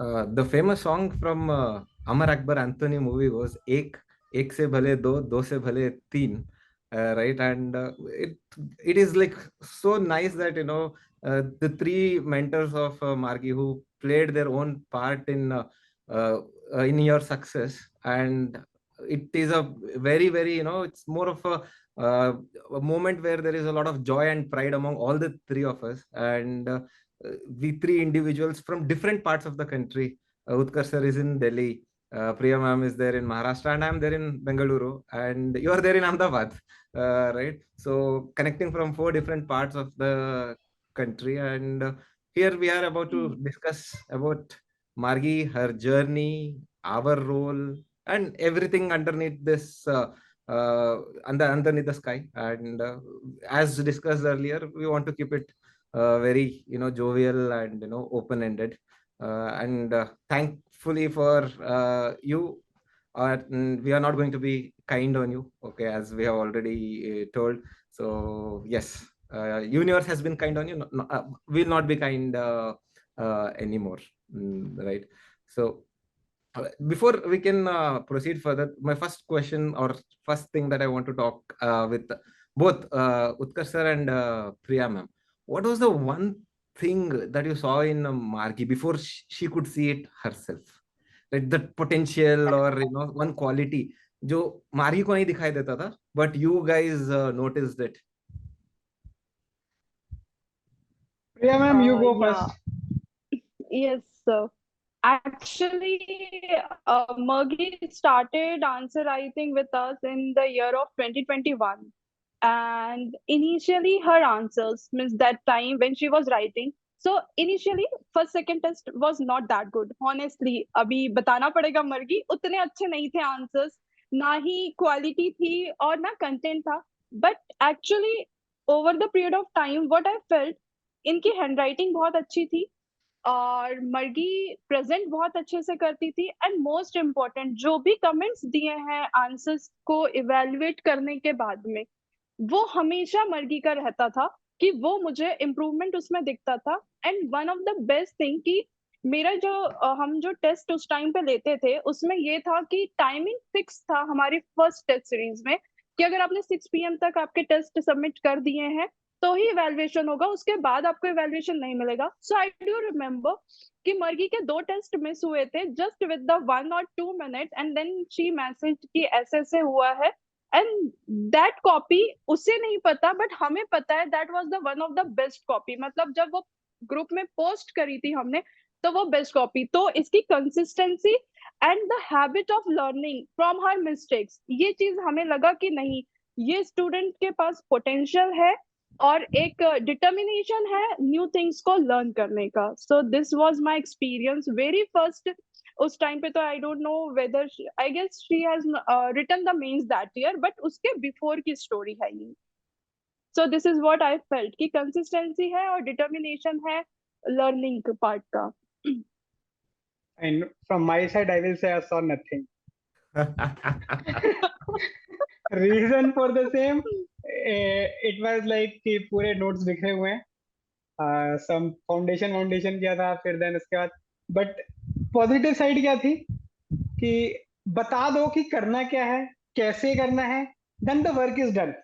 The famous song from Amar Akbar Anthony movie was "एक से भले दो, दो से भले तीन," right? And it is like so nice that the three mentors of Margi who played their own part uh, in your success, and it is a very it's more of uh, a moment where there is a lot of joy and pride among all the three of us, and we three individuals from different parts of the country. Utkarsh sir is in Delhi, Priya ma'am is there in Maharashtra, and I'm there in Bengaluru, and you are there in Ahmedabad, right? So connecting from four different parts of the country, and here we are about to discuss about Margi, her journey, our role, and everything underneath this. Underneath the sky, and as discussed earlier, we want to keep it very jovial and open-ended, and thankfully for you, we are not going to be kind on you, okay, as we have already told. So yes, universe has been kind on you, will not be kind anymore. Right. So before we can proceed further, my first question or first thing that I want to talk with both Utkarsh sir and Priya ma'am. What was the one thing that you saw in Margi before she could see it herself? Like the potential or one quality जो मार्गी को नहीं दिखाई देता था, but you guys noticed it. Priya ma'am, you go Yeah, first. yes, sir. Actually, Margie started Answer Writing with us in the year of 2021. And initially, her answers, means that time when she was writing. So initially, first, second test was not that good. Honestly, अभी बताना पड़ेगा मर्गी उतने अच्छे नहीं थे answers, ना ही quality थी और ना कंटेंट था. But actually over the period of time what I felt, इनकी हैंडराइटिंग बहुत अच्छी थी और मर्गी प्रेजेंट बहुत अच्छे से करती थी. एंड मोस्ट इम्पोर्टेंट, जो भी कमेंट्स दिए हैं आंसर्स को इवेल्युएट करने के बाद में, वो हमेशा मर्गी का रहता था कि वो मुझे इम्प्रूवमेंट उसमें दिखता था. And one of the best thing कि मेरा जो हम जो टेस्ट उस टाइम पे लेते थे उसमें ये था कि टाइमिंग फिक्स था हमारी फर्स्ट टेस्ट सीरीज में, कि अगर आपने 6 PM तक आपके टेस्ट सबमिट कर दिए हैं तो ही इवेल्युएशन होगा, उसके बाद आपको इवेल्युएशन नहीं मिलेगा. सो आई डू रिमेम्बर कि मर्गी के 2 टेस्ट मिस हुए थे just with the 1 or 2 minute, and then she message कि ऐसे ऐसे हुआ है. एंड दैट कॉपी उसे नहीं पता बट हमें पता है that was the one of the best copy. मतलब जब वो ग्रुप में पोस्ट करी थी हमने तो वो बेस्ट कॉपी. तो इसकी consistency and the habit of learning from her mistakes, ये चीज हमें लगा कि नहीं, ये स्टूडेंट के पास पोटेंशियल है और एक डिटर्मिनेशन है न्यू थिंग्स को लर्न करने का. So this was my experience very first. उस टाइम पे तो I don't know whether, I guess she has written the mains that year, but उसके बिफोर की स्टोरी है ये. So this is what I felt कि कंसिस्टेंसी है और डिटर्मिनेशन है लर्निंग पार्ट का. And from my side, I will say I saw nothing. Reason for the same, it was like कि पूरे notes बिखरे हुए हैं. Some foundation किया था, फिर then उसके बाद. But positive side क्या थी कि बता दो कि करना क्या है, कैसे करना है, then the work is done.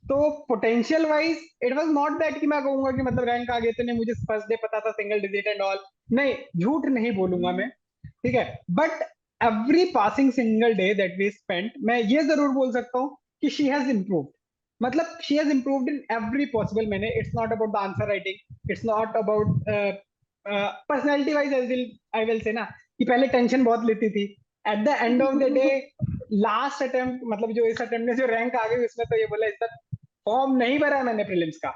तो potential wise it was not that कि मैं कहूंगा कि मतलब रैंक आ गए तो नहीं, मुझे फर्स्ट डे पता था सिंगल डिजिट एंड ऑल. नहीं, झूठ नहीं बोलूंगा मैं, ठीक है. But every passing single day that we spent, मैं ये जरूर बोल सकता हूँ कि शी हैज इम्प्रूव्ड. मतलब she has improved in every possible manner. It's not about the answer writing, it's not about personality wise. I will say ना कि पहले टेंशन बहुत लेती थी. At the end of the day last attempt, मतलब जो इस अटेम्प्ट में जो रैंक आ गई उसमें तो ये बोला इस फॉर्म नहीं भरा है मैंने प्रीलिम्स का.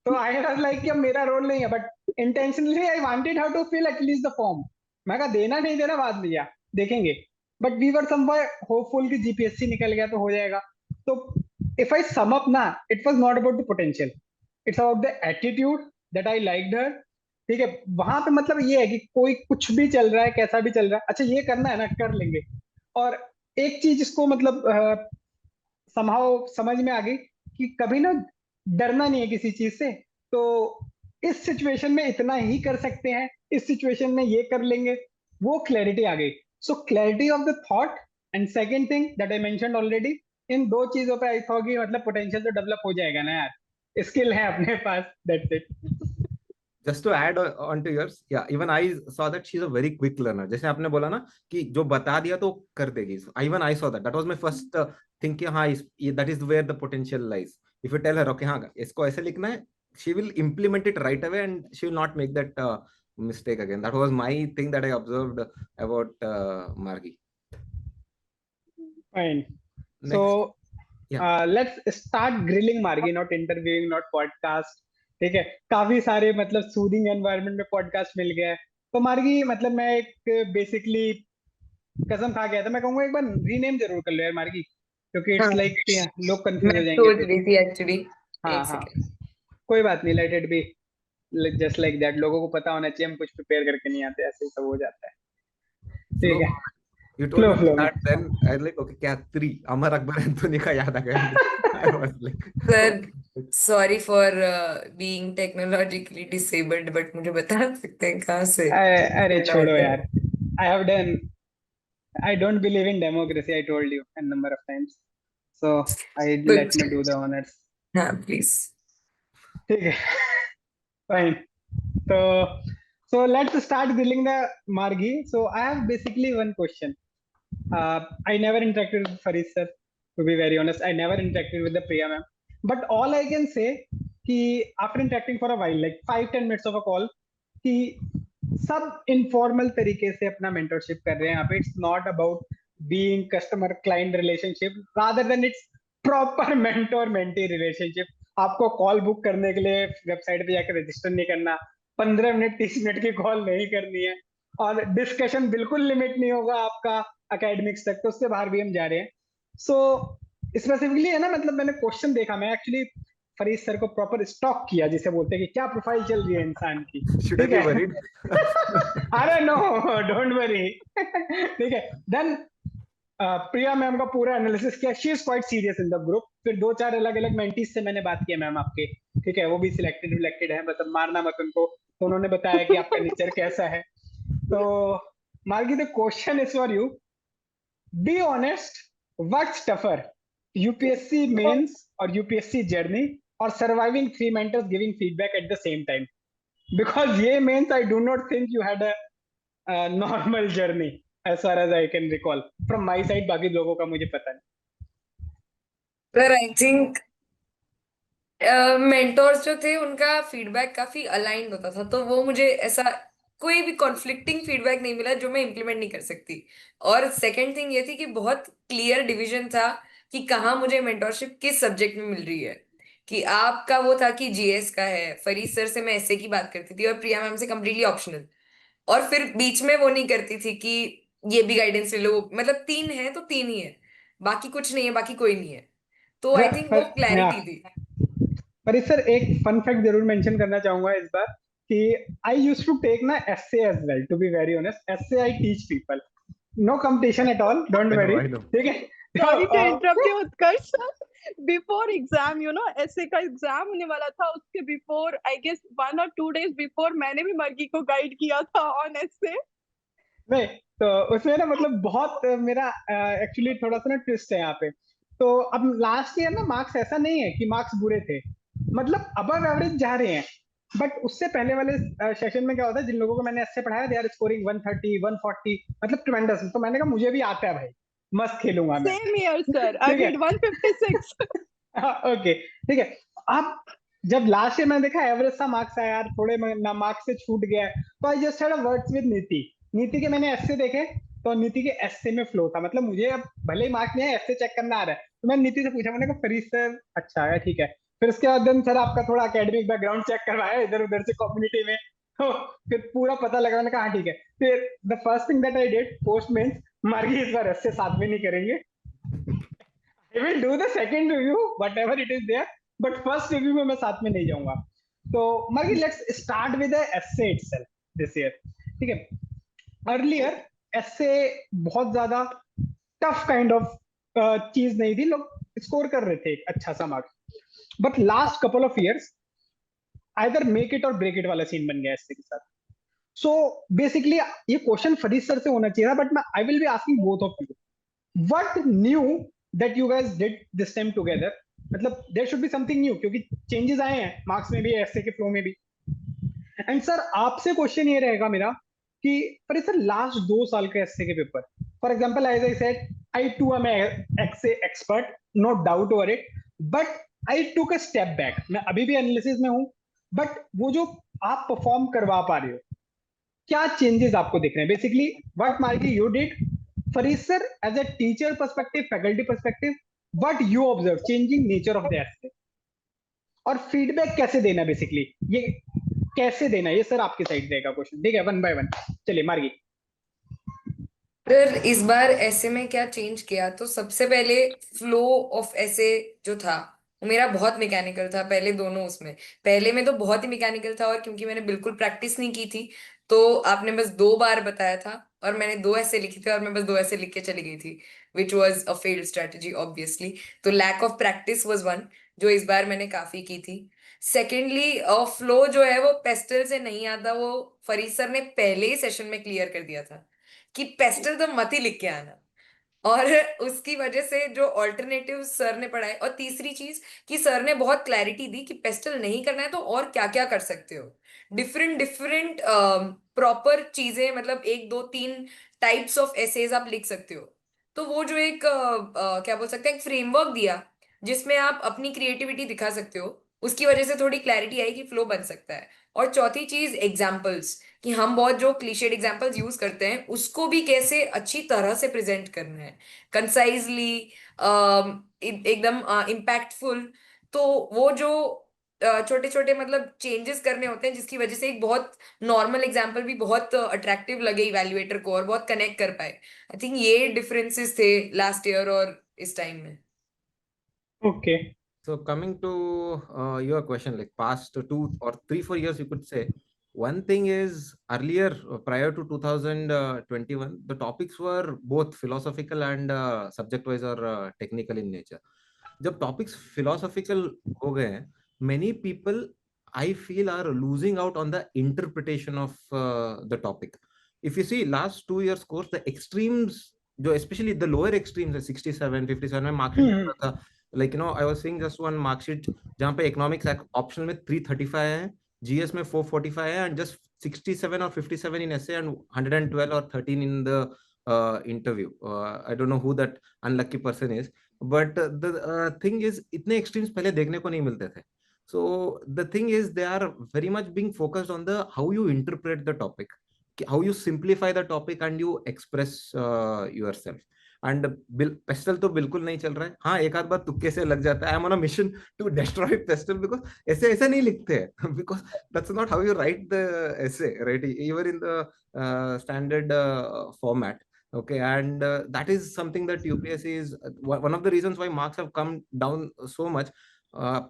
तो आई वाज लाइक कि अब मेरा रोल नहीं है, but intentionally I wanted her to fill at least the form. मैं कहा देना नहीं देना बाद में या देखेंगे. But we were somewhere hopeful कि जीपीएससी निकल गया तो हो जाएगा. तो इफ आई सम अप ना, it was not about the potential, it's about the attitude that I liked her. ठीक है, वहां पे मतलब ये है कि कोई कुछ भी चल रहा है, कैसा भी चल रहा है, अच्छा ये करना है ना, कर लेंगे. और एक चीज इसको मतलब समहाउ समझ में आ गई कि कभी ना डरना नहीं है किसी चीज से. तो इस सिचुएशन में इतना ही कर सकते हैं, इस सिचुएशन में ये कर लेंगे, वो क्लैरिटी आ गई. So clarity of the thought and second thing that I mentioned already, इन दो चीजों पे आई थॉट कि मतलब पोटेंशियल तो डेवलप हो जाएगा ना यार, स्किल है अपने पास, that's it. Just to add on to yours, yeah, even I saw that she's a very quick learner. जैसे आपने बोला ना कि जो बता दिया तो कर देगी. Even I saw that. That was my first thing कि हाँ that is where the potential lies. If you tell her okay हाँ इसको ऐसे लिखना है, she will implement it right away and she will not make that mistake again. That was my thing that I observed about Margi. Fine. Next, So yeah. let's start grilling Margi, not interviewing, not podcast. ठीक है, काफी सारे मतलब soothing environment में podcast मिल गया है. तो मार्गी मतलब मैं एक बेसिकली कसम खा गया था, मैं कहूंगा एक बार रीनेम जरूर कर लो यार मार्गी, क्योंकि हाँ इट्स लाइक लोग कंफ्यूज मैं हो जाएंगे सोच फिर. रही थी एक्चुअली. हाँ एक हाँ, सेकेंड. कोई बात नहीं, let it be. Just like that, लोगों को पता होना चाहिए हम कुछ प्रिपेयर करके नहीं आते, ऐसे ही सब हो जाता है. ठीक Flow. है, You told flow me flow में. that, then I was like, okay, क्या 3 अमर अकबर एंथोनी का याद आ गया मुझे. I was like, sir sorry for being technologically disabled, but मुझे बता सकते हैं कहाँ से अरे करना छोड़ो होता है? यार, I have done, I don't believe in democracy, I told you a number of times. So I let me do the honors. हाँ प्लीज. ठीक है, fine. So let's start grilling the Margi. So I have basically one question. I never interacted with Farid sir, to be very honest. I never interacted with the Priya ma'am. But all I can say कि after interacting for a while, like 5-10 minutes of a call, कि सब informal तरीके से अपना mentorship कर रहे हैं यहाँ पे. It's not about being customer client relationship, rather than it's proper mentor mentee relationship. आपको कॉल बुक करने के लिए वेबसाइट पे जाकर रजिस्टर नहीं करना, 15 मिनट 30 मिनट की कॉल नहीं करनी है, और डिस्कशन बिल्कुल लिमिट नहीं होगा आपका एकेडमिक्स तक, तो उससे बाहर भी हम जा रहे हैं. सो स्पेसिफिकली है ना, मतलब मैंने क्वेश्चन देखा, मैं एक्चुअली फरीद सर को प्रॉपर स्टॉक किया, जिसे बोलते हैं कि क्या प्रोफाइल चल रही है इंसान की. should I ठीक be है, worried? अरे नो, डोंट वरी. ठीक है, देन प्रिया मैम का पूरा एनालिसिस किया. She is quite serious in the group. फिर 2-4 अलग अलग मेंटीज से मैंने बात किया मैम आपके, ठीक है, वो भी सिलेक्टेड है, मतलब मारना मत उनको. तो उन्होंने बताया कि आपका नेचर कैसा है. तो Margi, the question is for you. Be honest, what's tougher, UPSC mains और यूपीएससी जर्नी, और surviving 3 mentors giving feedback at the same time? Because ये means I do not think you had a normal journey as far as I can recall from my side. बाकी लोगों का मुझे पता नहीं. Sir I think mentors जो थे उनका फीडबैक काफी अलाइंड होता था, तो वो मुझे ऐसा कोई भी कॉन्फ्लिक्टिंग फीडबैक नहीं मिला जो मैं इम्प्लीमेंट नहीं कर सकती. और सेकंड थिंग ये थी कि बहुत क्लियर डिवीजन था कि कहाँ मुझे मेंटोरशिप किस सब्जेक्ट में मिल रही है. कि आपका वो था कि जीएस का है, फरीद सर से मैं ऐसे की बात करती थी और प्रिया मैम से कम्प्लीटली ऑप्शनल. और फिर बीच में वो नहीं करती थी कि ये भी गाइडेंस ले लो, मतलब 3 है तो 3 ही है, बाकी कुछ नहीं है, बाकी कोई नहीं है. तो आई थिंक वो क्लैरिटी थी. पर इस सर एक फन फैक्ट जरूर मेंशन करना चाहूंगा इस बार, कि आई यूज्ड टू टेक ना essay as well, to be very honest. Essay I teach people, no competition at all, don't worry. I know. ठीक है. Sorry to interrupt you, Utkarsh. Before exam, you know, ऐसे का exam होने वाला था, उसके before I guess 1 or 2 days before मैंने भी मर्गी को गाइड किया था ऑन ऐसे. नहीं, तो उसमें ना मतलब बहुत मेरा एक्चुअली थोड़ा सा ना ट्विस्ट है यहाँ पे. तो अब लास्ट ईयर ना मार्क्स ऐसा नहीं है कि मार्क्स बुरे थे, मतलब अबव एवरेज जा रहे हैं. बट उससे पहले वाले सेशन में क्या होता है, जिन लोगों को मैंने ऐसे पढ़ाया दे आर स्कोरिंग 130 140, मतलब ट्रेमेंडस. तो मैंने कहा मुझे भी आता है भाई, मस्त खेलूंगा मैं. Same here, sir. I ठीक है. did 156. ओके, ठीक है. अब जब लास्ट ईयर मैंने देखा एवरेज सा मार्क्स आया यार, थोड़े ना मार्क्स से छूट गया है, तो I just had a words with नीति के मैंने एस्से देखे, तो नीति के एस्से में फ्लो था. मतलब मुझे अब भले ही मार्क्स नहीं है, एस्से चेक करना आ रहा है, तो मैंने नीति से पूछा, मैंने कहा फरीद सर अच्छा है, ठीक है. फिर उसके बाद दिन सर आपका थोड़ा एकेडमिक बैकग्राउंड चेक करवाया इधर उधर से कम्युनिटी में, तो फिर पूरा पता लगा. मैंने कहा हाँ ठीक है. फिर the first thing that I did post mains, Margi इस बार एस्से साथ में नहीं करेंगे. I will do the second review, whatever it is there, but first review में मैं साथ में नहीं जाऊंगा. तो मार्गी, let's start with the essay itself this year. ठीक है. Earlier essay बहुत ज्यादा tough kind of चीज नहीं थी, लोग स्कोर कर रहे थे एक अच्छा सा marks. But last couple of years either make it और ब्रेक इट वाला सीन बन गया essay के साथ. So basically ये क्वेश्चन फरीद सर से होना चाहिए था, बट मैं I will be asking both of you, what new that you guys did this time together, मतलब there should be something new, क्योंकि चेंजेस आए हैं मार्क्स में भी, ऐसे के फ्लो में भी। एंड सर आपसे क्वेश्चन ये रहेगा मेरा कि पर सर लास्ट 2 साल के एसए के पेपर, for example as I said, I too am एक्से expert, no doubt over it, but I took a step back, मैं अभी भी एनालिसिस में हूं, बट वो जो आप परफॉर्म करवा पा रहे हो, क्या चेंजेस आपको दिख रहे हैं? Basically what Margi you did, Farid sir as a teacher perspective, faculty perspective, what you observe changing nature of the essay, और फीडबैक कैसे देना, बेसिकली ये कैसे देना, ये सर आपकी साइड रहेगा क्वेश्चन, ठीक है, वन बाय वन। चलिए मार्गी। अगर इस बार ऐसे में क्या चेंज किया, तो सबसे पहले फ्लो ऑफ ऐसे जो था वो मेरा बहुत मैकेनिकल था पहले दोनों उसमें। पहले में तो बहुत ही मैकेनिकल था, और क्योंकि मैंने बिल्कुल प्रैक्टिस नहीं की थी, तो आपने बस 2 बार बताया था और मैंने 2 ऐसे लिखे थे और मैं बस 2 ऐसे लिख के चली गई थी, which was a failed strategy obviously. तो lack of practice was one, जो इस बार मैंने काफी की थी। सेकेंडली फ्लो जो है वो पेस्टल से नहीं आता, वो फरीद सर ने पहले ही सेशन में क्लियर कर दिया था कि पेस्टल तो मत ही लिख के आना। और उसकी वजह से जो ऑल्टरनेटिव सर ने पढ़ाए, और तीसरी चीज कि सर ने बहुत क्लैरिटी दी कि पेस्टल नहीं करना है तो और क्या क्या कर सकते हो, डिफरेंट डिफरेंट प्रॉपर चीजें, मतलब 1 2 3 टाइप्स ऑफ एसेज आप लिख सकते हो। तो वो जो एक क्या बोल सकते हैं, एक फ्रेमवर्क दिया जिसमें आप अपनी क्रिएटिविटी दिखा सकते हो, उसकी वजह से थोड़ी क्लैरिटी आई कि फ्लो बन सकता है। और चौथी चीज एग्जाम्पल्स, कि हम बहुत जो क्लीशेड एग्जाम्पल्स यूज करते हैं उसको भी कैसे अच्छी तरह से प्रेजेंट करना है, कंसाइजली, एकदम इम्पैक्टफुल। तो वो जो छोटे छोटे मतलब चेंजेस करने होते हैं, जिसकी वजह से एक बहुत नॉर्मल एग्जाम्पल भी बहुत अट्रैक्टिव लगे इवैल्यूएटर को और बहुत कनेक्ट कर पाए। आई थिंक ये डिफरेंसेस थे लास्ट ईयर और इस टाइम में। Okay. So coming to your question, like past 2 or 3 4 years, you could say one thing is earlier, prior to 2021, the topics were both philosophical and subject wise or technical in nature. जब topics philosophical हो गए हैं, many people I feel are losing out on the interpretation of the topic. If you see last 2 years course, the extremes, जो especially the lower extremes है 67 57 में market होता था, like I was seeing just one mark sheet जहाँ पे economics optional में 335 है, GS में 445 है, and just 67 or 57 in essay and 112 or 13 in the interview. I don't know who that unlucky person is, but the thing is इतने extremes पहले देखने को नहीं मिलते थे. So the thing is they are very much being focused on the how you interpret the topic, how you simplify the topic and you express yourself. And pastel तो बिल्कुल नहीं चल रहा है. हाँ, एक आध बार तुक्के से लग जाता है. I am on a mission to destroy pestle, because ऐसे ऐसे नहीं लिखते हैं, because that's not how you write the essay, right, even in the standard format. Okay, and that is something that UPSC is one of the reasons why marks have come down so much.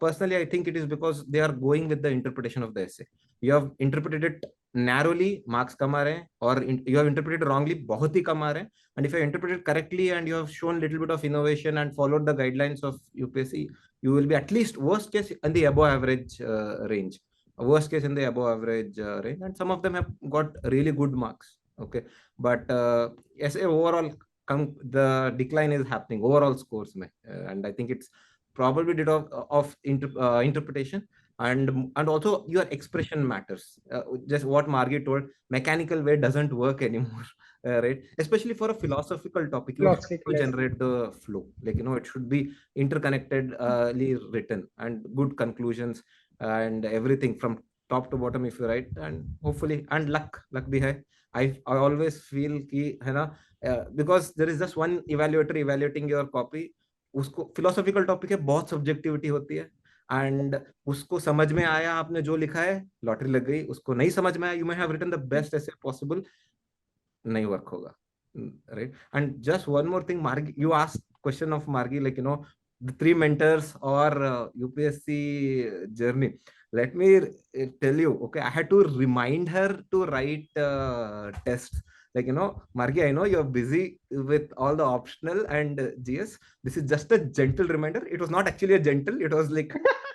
Personally, I think it is because they are going with the interpretation of the essay. You have interpreted it narrowly, marks कम आ रहे हैं, और you have interpreted wrongly, बहुत ही कम आ रहे हैं. And if you interpret it correctly and you have shown little bit of innovation and followed the guidelines of UPSC, you will be at least worst case in the above average range. Worst case in the above average range, and some of them have got really good marks. Okay, but yes, overall, the decline is happening overall scores mein, and I think it's probably due of interpretation, and also your expression matters. Just what Margie told, mechanical way doesn't work anymore. Right, especially for a philosophical topic, you have to generate the flow, like it should be interconnectedly written and good conclusions and everything from top to bottom if you write, and hopefully, and luck bhi hai. I always feel कि है ना, because there is just one evaluator evaluating your copy. उसको philosophical topic है, बहुत subjectivity होती है, and उसको समझ में आया आपने जो लिखा है, लॉटरी लग गई. उसको नहीं समझ में आया, you may have written the best essay possible, नहीं वर्क होगा, right? And just one more thing, Margi, you asked question of Margi, like the 3 mentors or UPSC journey. Let me tell you, okay, I had to remind her to write tests. Like, Margi, I know you're busy with all the optional and GS. This is just a gentle reminder. It was not actually a gentle, it was like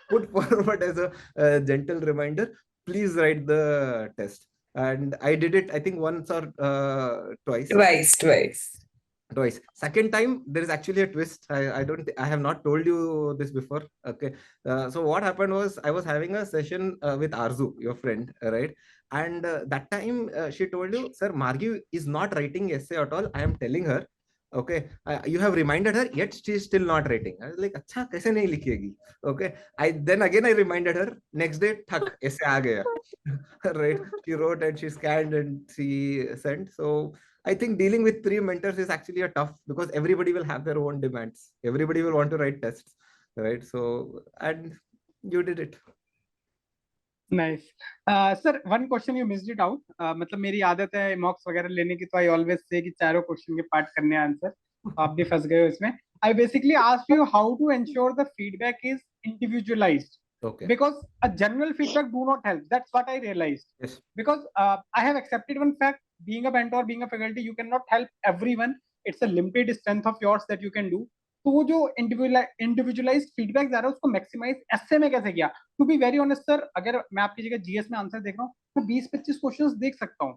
put forward as a gentle reminder. Please write the test. and I did it, I think once or twice. Twice. Second time there is actually a twist. I don't I have not told you this before. Okay. So what happened was I was having a session with Arzu, your friend, right? And that time she told you, sir, Margi is not writing essay at all, I am telling her. Okay. You have reminded her, yet she is still not writing. I was like, acha kaise nahi likhegi? Okay. I then again I reminded her. Next day, thak, essay aa gaya. Right. She wrote and she scanned and she sent. So I think dealing with three mentors is actually a tough, because everybody will have their own demands. Everybody will want to write tests, right? So, and you did it. Nice. Sir, one question you missed it out. मतलब मेरी आदत है मॉक्स वगैरह लेने की, तो I always say कि चारों क्वेश्चन के पार्ट करने आंसर. आप भी फंस गए हो इसमें. I basically asked you how to ensure the feedback is individualized. Okay. Because a general feedback do not help. That's what I realized. Yes. Because I have accepted one fact: being a mentor, being a faculty, you cannot help everyone. It's a limited strength of yours that you can do. तो वो जो individualised feedback जा रहा है उसको maximise ऐसे में कैसे किया? To be very honest sir, अगर मैं आपकी जगह जीएस में आंसर देख रहा हूँ, मैं 20-25 क्वेश्चंस देख सकता हूँ,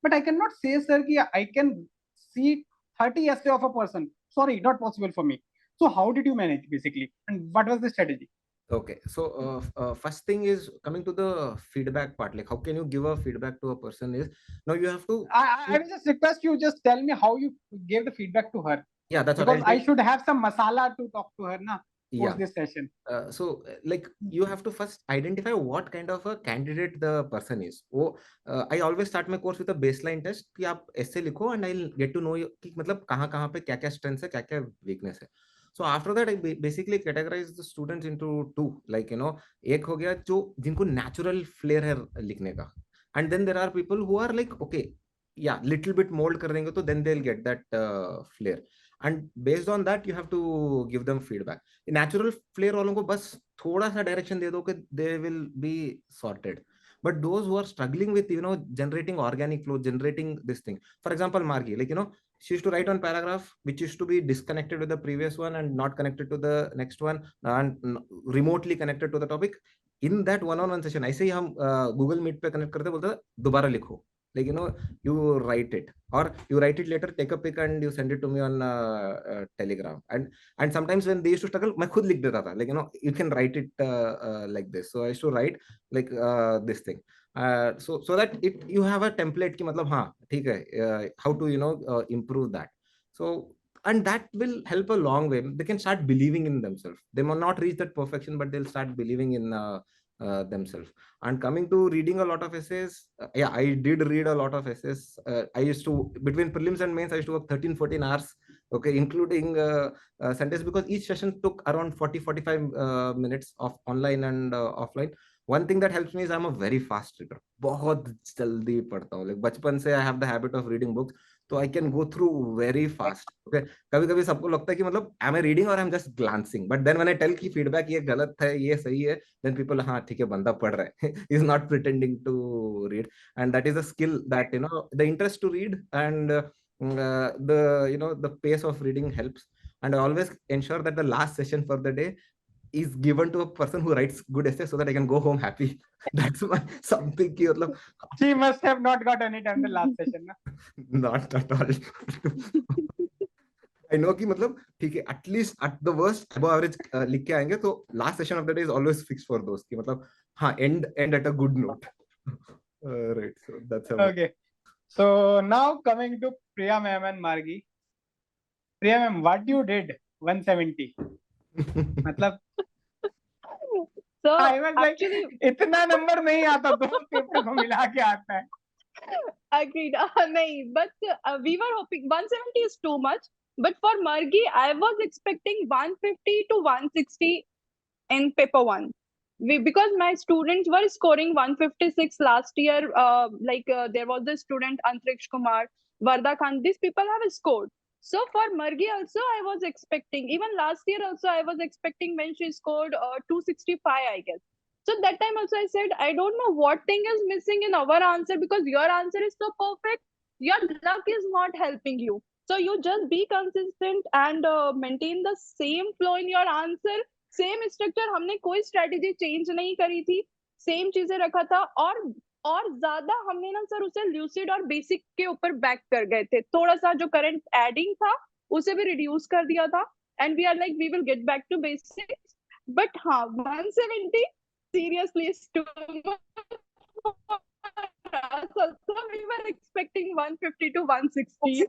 बट आई कैन नॉट से सर कि I can see 30 essay of a person. Sorry, not possible for me. So how did you manage basically, and what was the strategy? Okay, so first thing is coming to the feedback part. Like, how can you give a feedback to a person? Is now you have to. I will just request you just tell me how you gave the feedback to her. Yeah, that's because what I should have some masala to talk to her, na, post Yeah. this session. So like you have to first identify what kind of a candidate the person is. वो I always start my course with a baseline test कि आप ऐसे लिखो and I'll get to know you कि मतलब कहाँ कहाँ पे क्या क्या strengths है, क्या क्या weakness है. So after that I basically categorize the students into two. Like, you know, एक हो गया जो जिनको natural flair है लिखने का, and then there are people who are like, okay, yeah, little bit mold कर देंगे तो then they'll get that flair. And based on that you have to give them feedback. Natural flair वालों को बस थोड़ा सा डायरेक्शन दे दो कि they will be sorted. But those who are struggling with, you know, generating organic flow, generating this thing, for example Margi, like, you know, she used to write one paragraph which used to be disconnected with the previous one and not connected to the next one and remotely connected to the topic. In that one-on-one session ऐसे ही हम Google Meet पे connect करते बोलते दोबारा लिखो. Like, you know, you write it or you write it later, take a pic and you send it to me on Telegram. And sometimes when they used to struggle, मैं खुद लिख देता था, like, you know, you can write it like this. So I used to write like this thing, so that you have a template कि मतलब हाँ ठीक है, how to, you know, improve that. So, and that will help a long way. They can start believing in themselves. They might not reach that perfection, but they'll start believing in themselves. And coming to reading a lot of essays, yeah, I did read a lot of essays. I used to, between prelims and mains, I used to work 13-14 hours, okay, including sentence, because each session took around 40-45 minutes of online and offline. One thing that helps me is I'm a very fast reader. बहुत जल्दी पढ़ता हूँ. Like बचपन से I have the habit of reading books, so I can go through very fast. Okay, कभी-कभी सबको लगता है कि मतलब am I reading or I'm just glancing. But then when I tell कि feedback ये गलत है, ये सही है, then people, हाँ ठीक है, बंदा पढ़ रहा है. He's not pretending to read, and that is a skill that, you know, the interest to read and the, you know, the pace of reading helps. And I always ensure that the last session for the day is given to a person who writes good essays so that I can go home happy. That's my something ki matlab, She must have not got any time the last session, na? not at all. I know कि मतलब ठीक है, at least at the worst above average लिख के आएंगे, तो last session of the day is always fixed for those कि मतलब हाँ end at a good note. Right, so that's how. Okay, so now coming to Priya ma'am and Margi. Priya ma'am, what you did 170? मतलब So I was like, actually, इतना number नहीं आता, दो paper को मिला के आता है. agreed. Nahin, but we were hoping 170 is too much. But for Margi, I was expecting 150 to 160 in paper one. Because my students were scoring 156 last year. There was the student Antriksh Kumar, Varda Khan. These people have scored. So for Margi also, I was expecting. Even last year also, I was expecting when she scored 265, I guess. So that time also I said, I don't know what thing is missing in our answer, because your answer is so perfect. Your luck is not helping you. So you just be consistent and maintain the same flow in your answer. Same structure, हमने कोई strategy change नहीं करी थी, same चीजें रखा था. और और ज्यादा हमने ना सर उसे ल्यूसिड और बेसिक के ऊपर बैक कर गए थे, थोड़ा सा जो करंट एडिंग था उसे भी रिड्यूस कर दिया था, and we are like we will get back to basics. But हाँ 170 seriously is too much, also we were expecting 150 to 160.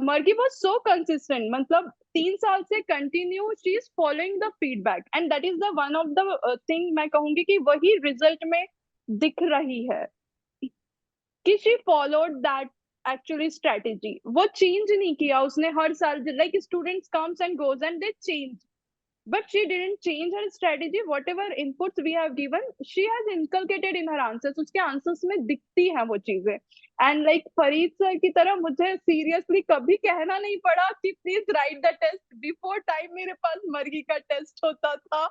Margi was so consistent, मतलब 3 साल से continue she is following the feedback, and that is the one of the thing मैं कहूंगी कि वही result में दिख रही है कि she followed that actually strategy. वो चेंज नहीं किया उसने हर साल, like students comes and goes and they change, but she didn't change her strategy. Whatever inputs we have given, she has inculcated in her answers. उसके answers में दिखती हैं वो चीजें। And like फरीद सर की तरह मुझे seriously कभी कहना नहीं पड़ा कि please write the test before time। मेरे पास मर्गी का टेस्ट होता था,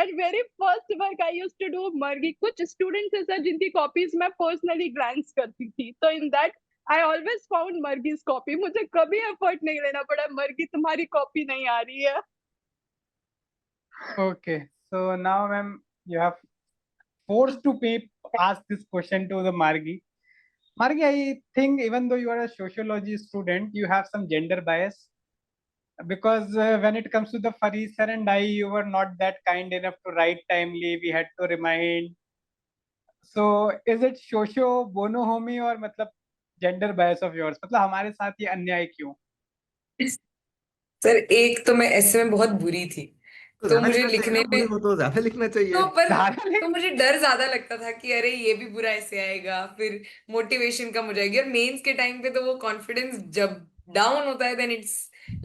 and very first work I used to do मर्गी। कुछ स्टूडेंट्स ऐसा जिनकी कॉपीज मैं पर्सनली ग्लैंस करती थी, तो in that I always found Margi's copy. मुझे कभी एफर्ट नहीं लेना पड़ा मर्गी तुम्हारी कॉपी नहीं आ रही है। Okay, so now ma'am, you have forced to ask this question to the Margi. Margi, I think even though you are a sociology student, you have some gender bias, because when it comes to the Farid sir and I, you were not that kind enough to write timely. We had to remind. So is it socio bono homie or मतलब gender bias of yours? मतलब हमारे साथ ये अन्याय क्यों? Sir एक तो मैं ऐसे में बहुत बुरी थी, तो तो ज्यादा मुझे लिखना चाहिए लिखने ना, बुरी में हो तो ज्यादा लिखना चाहिए। तो पर ज़्यादा तो मुझे डर ज्यादा लगता था कि अरे ये भी बुरा ऐसे आएगा, फिर मोटिवेशन कम हो जाएगी। और मेंस के टाइम पे तो वो कॉन्फिडेंस जब डाउन होता है देन इट्स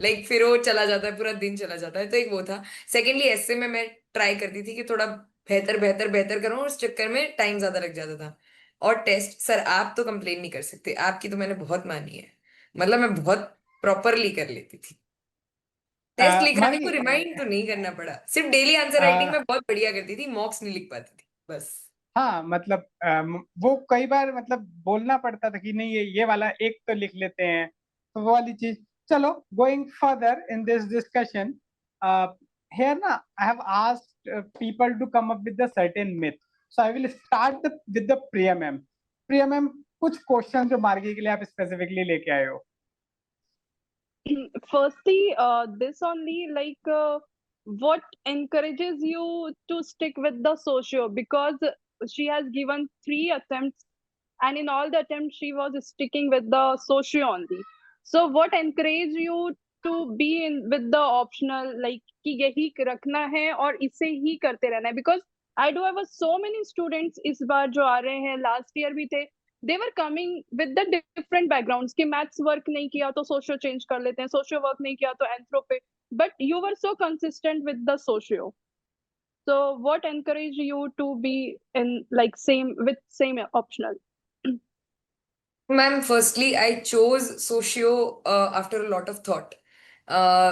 लाइक फिर वो चला जाता है, पूरा दिन चला जाता है। तो एक वो था। सेकेंडली ऐसे में मैं ट्राई करती थी कि थोड़ा बेहतर बेहतर बेहतर करूं, और उस चक्कर में टाइम ज्यादा लग जाता था। और टेस्ट सर आप तो कंप्लेन नहीं कर सकते, आपकी तो मैंने बहुत मानी है, मतलब मैं बहुत प्रॉपरली कर लेती थी। टेस्ट लिखाने को Margi, रिमाइंड तो नहीं करना पड़ा, सिर्फ डेली आंसर राइटिंग में बहुत बढ़िया करती थी, मॉक्स नहीं लिख पाती थी बस। हाँ मतलब वो कई बार मतलब बोलना पड़ता था कि नहीं ये वाला एक तो लिख लेते हैं, तो वो वाली चीज। चलो, going further in this discussion, here ना I have asked people to come up with a certain myth, so I will start with the Priya ma'am. Priya ma'am, कुछ क्वेश्चन जो मार्गी के लिए आप स्पेसिफिकली लेके आए हो। Firstly, this only like what encourages you to stick with the socio, because she has given 3 attempts, and in all the attempts she was sticking with the socio only. So what encouraged you to be in with the optional, like कि यही रखना है और इसे ही करते रहना है? Because I do have so many students इस बार जो आ रहे हैं, last year भी थे, they were coming with the different backgrounds कि maths work नहीं किया तो socio change कर लेते हैं, socio work नहीं किया तो anthro पे, but you were so consistent with the socio. So what encouraged you to be in like same with same optional? Ma'am firstly I chose socio after a lot of thought.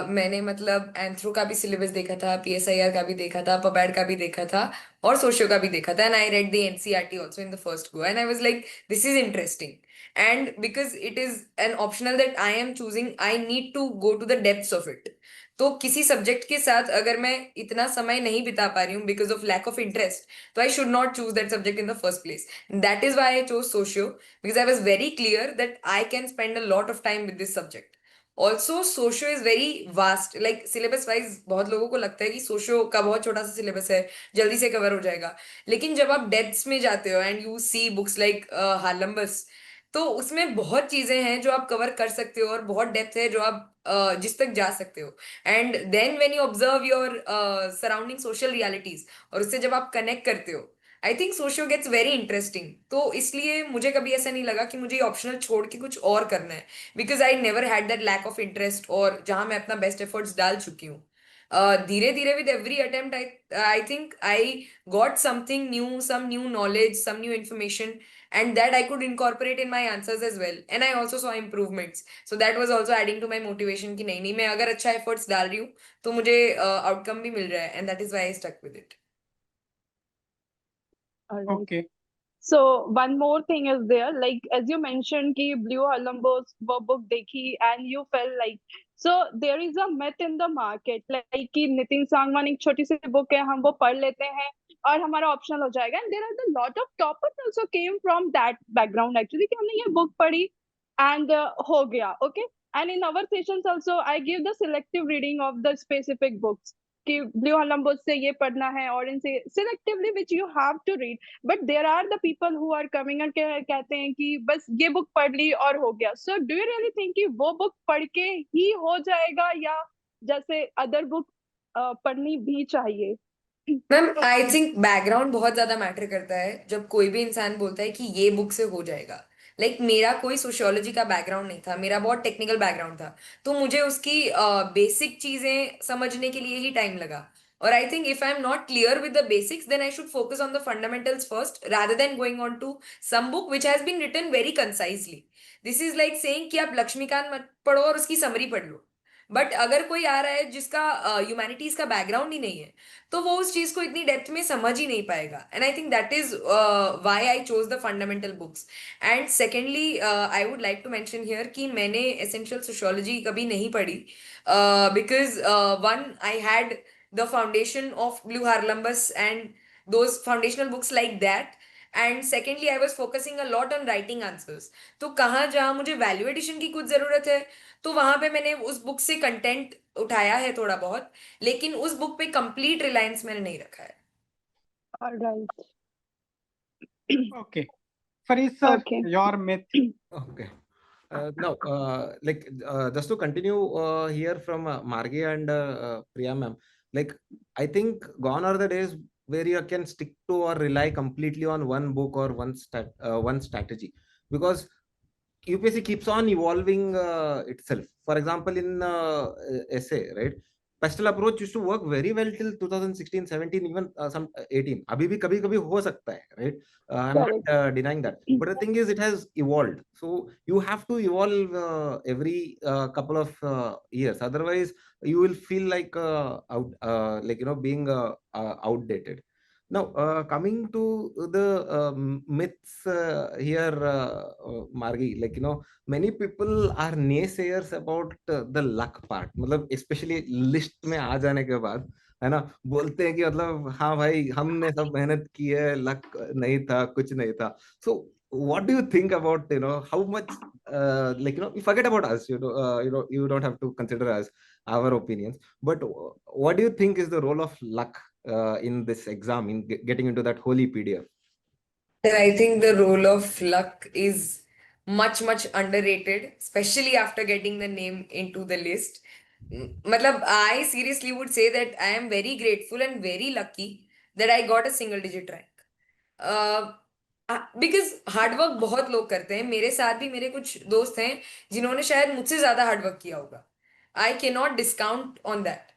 मैंने मतलब anthro का भी syllabus देखा था, PSIR का भी देखा था, पपैड का भी देखा था, और सोशियो का भी देखा था, and I read the NCERT also in the first go, and I was like this is interesting. And because it is an optional that I am choosing, I need to go to the depths of it. तो किसी subject के साथ अगर मैं इतना समय नहीं बिता पा रही हूँ because of lack of interest, तो I should not choose that subject in the first place. That is why I chose socio, because I was very clear that I can spend a lot of time with this subject. Also, socio is very vast, like syllabus wise बहुत लोगों को लगता है कि socio का बहुत छोटा सा सिलेबस है, जल्दी से कवर हो जाएगा। लेकिन जब आप डेप्थ्स में जाते हो and you see books like Haralambos, तो उसमें बहुत चीजें हैं जो आप कवर कर सकते हो, और बहुत डेप्थ है जो आप जिस तक जा सकते हो। And then when you observe your surrounding social realities, और उससे जब आप कनेक्ट करते हो, I think socio gets very interesting. तो इसलिए मुझे कभी ऐसा नहीं लगा कि मुझे ये ऑप्शनल छोड़ के कुछ और करना है, because I never had that lack of interest, और जहां मैं अपना बेस्ट एफर्ट्स डाल चुकी हूँ। धीरे धीरे with every attempt I think I got something new, some new knowledge, some new information, and that I could incorporate in my answers as well, and I also saw improvements, so that was also adding to my motivation कि नहीं नहीं मैं अगर अच्छा efforts डाल रही हूँ तो मुझे आउटकम भी मिल रहा है, and that is why I stuck with it. All right. Okay. So one more thing is there, like as you mentioned कि Blue Harlembos वो book देखी and you felt like, so there is a myth in the market like कि नितिन सांगवान एक छोटी सी book है, हम वो पढ़ लेते हैं और हमारा ऑप्शनल हो जाएगा. And there are the lot of toppers also came from that background actually, कि हमने ये बुक पढ़ी एंड हो गया. Okay. And in our sessions also I give the selective reading of the specific books, कि blue हॉलम book से ये पढ़ना है, और इनसे selectively which you have to read. But there are the people who are coming and कहते हैं कि बस ये बुक पढ़ ली और हो गया. So do you really think कि वो बुक पढ़ के ही हो जाएगा, या जैसे अदर बुक पढ़नी भी चाहिए? मैम आई थिंक बैकग्राउंड बहुत ज्यादा मैटर करता है जब कोई भी इंसान बोलता है कि ये बुक से हो जाएगा. मेरा कोई सोशियोलॉजी का बैकग्राउंड नहीं था, मेरा बहुत टेक्निकल बैकग्राउंड था, तो मुझे उसकी बेसिक चीजें समझने के लिए ही टाइम लगा. और I think if I am not clear with the basics then I should focus on the fundamentals first rather than going on to some book which has been written very concisely. This is like saying कि आप लक्ष्मीकांत मत पढ़ो और उसकी summary पढ़ लो. But अगर कोई आ रहा है जिसका ह्यूमैनिटीज का बैकग्राउंड ही नहीं है, तो वो उस चीज को इतनी डेप्थ में समझ ही नहीं पाएगा. And I think that is why I chose the fundamental books. And secondly I would like to mention here कि मैंने एसेंशियल सोशियोलॉजी कभी नहीं पढ़ी, because one I had the foundation of blue Haralambos and those foundational books like that. And secondly I was focusing a lot on writing answers. तो कहाँ जहाँ मुझे value addition की कुछ जरूरत है, तो वहां पे मैंने उस बुक से कंटेंट उठाया है थोड़ा बहुत, लेकिन उस बुक पे कंप्लीट रिलायंस मैंने नहीं रखा है. Alright. Okay. Farid sir, Okay. your myth. Okay. Now, just to continue here from Margi and Priya ma'am, I think gone are the days where you can stick to or rely completely on one book or one strategy, because UPSC keeps on evolving itself. For example, in essay, right? Pastel approach used to work very well till 2016, 17, even some 18. अभी भी कभी-कभी हो सकता है, right? I'm not denying that. But the thing is, it has evolved. So you have to evolve every couple of years. Otherwise, you will feel like being outdated. Now, coming to the myths here, Margi, many people are naysayers about the luck part. मतलब especially list में आ जाने के बाद, है ना, बोलते हैं कि मतलब हाँ भाई हमने सब मेहनत की है, लक नहीं था, कुछ नहीं था. So what do you think about, how much forget about us, you don't have to consider us our opinions, but what do you think is the role of luck in this exam, in getting into that holy PDF? And I think the role of luck is much, much underrated, especially after getting the name into the list. I seriously would say that I am very grateful and very lucky that I got a single digit rank. Because hard work बहुत लोग करते हैं, मेरे साथ भी मेरे कुछ दोस्त हैं जिन्होंने शायद मुझसे ज्यादा हार्डवर्क किया होगा. I can not discount on that.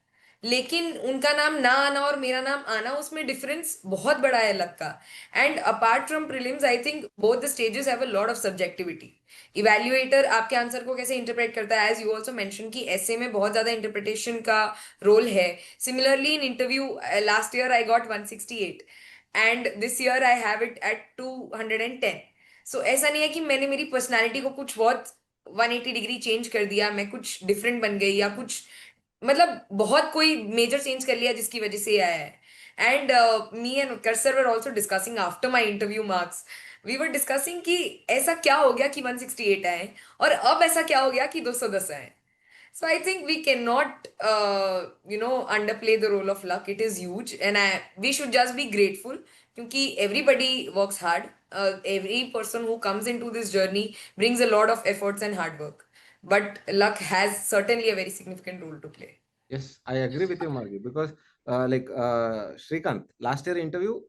लेकिन उनका नाम ना आना और मेरा नाम आना, उसमें डिफरेंस बहुत बड़ा है लक का. And apart from prelims I think both the stages have a lot of subjectivity. Evaluator आपके आंसर को कैसे इंटरप्रेट करता है, एज यू ऑल्सो मेंशन कि ऐसे में बहुत ज्यादा इंटरप्रिटेशन का रोल है. Similarly in interview last year I got 168 and this year I have it at 210. सो ऐसा नहीं है कि मैंने मेरी पर्सनैलिटी को कुछ बहुत 180 डिग्री चेंज कर दिया, मैं कुछ डिफरेंट बन गई या कुछ बहुत कोई मेजर चेंज कर लिया जिसकी वजह से आया है. And me and Utkarsh sir were also discussing after my interview marks. We were discussing कि ऐसा क्या हो गया कि 168 आए और अब ऐसा क्या हो गया कि 210 आए. So I think we cannot, underplay the role of luck. It is huge, and we should just be grateful. Because everybody works hard. Every person who comes into this journey brings a lot of efforts and hard work. But luck has certainly a very significant role to play. Yes, I agree with you, Margi, because Shrikant, last year interview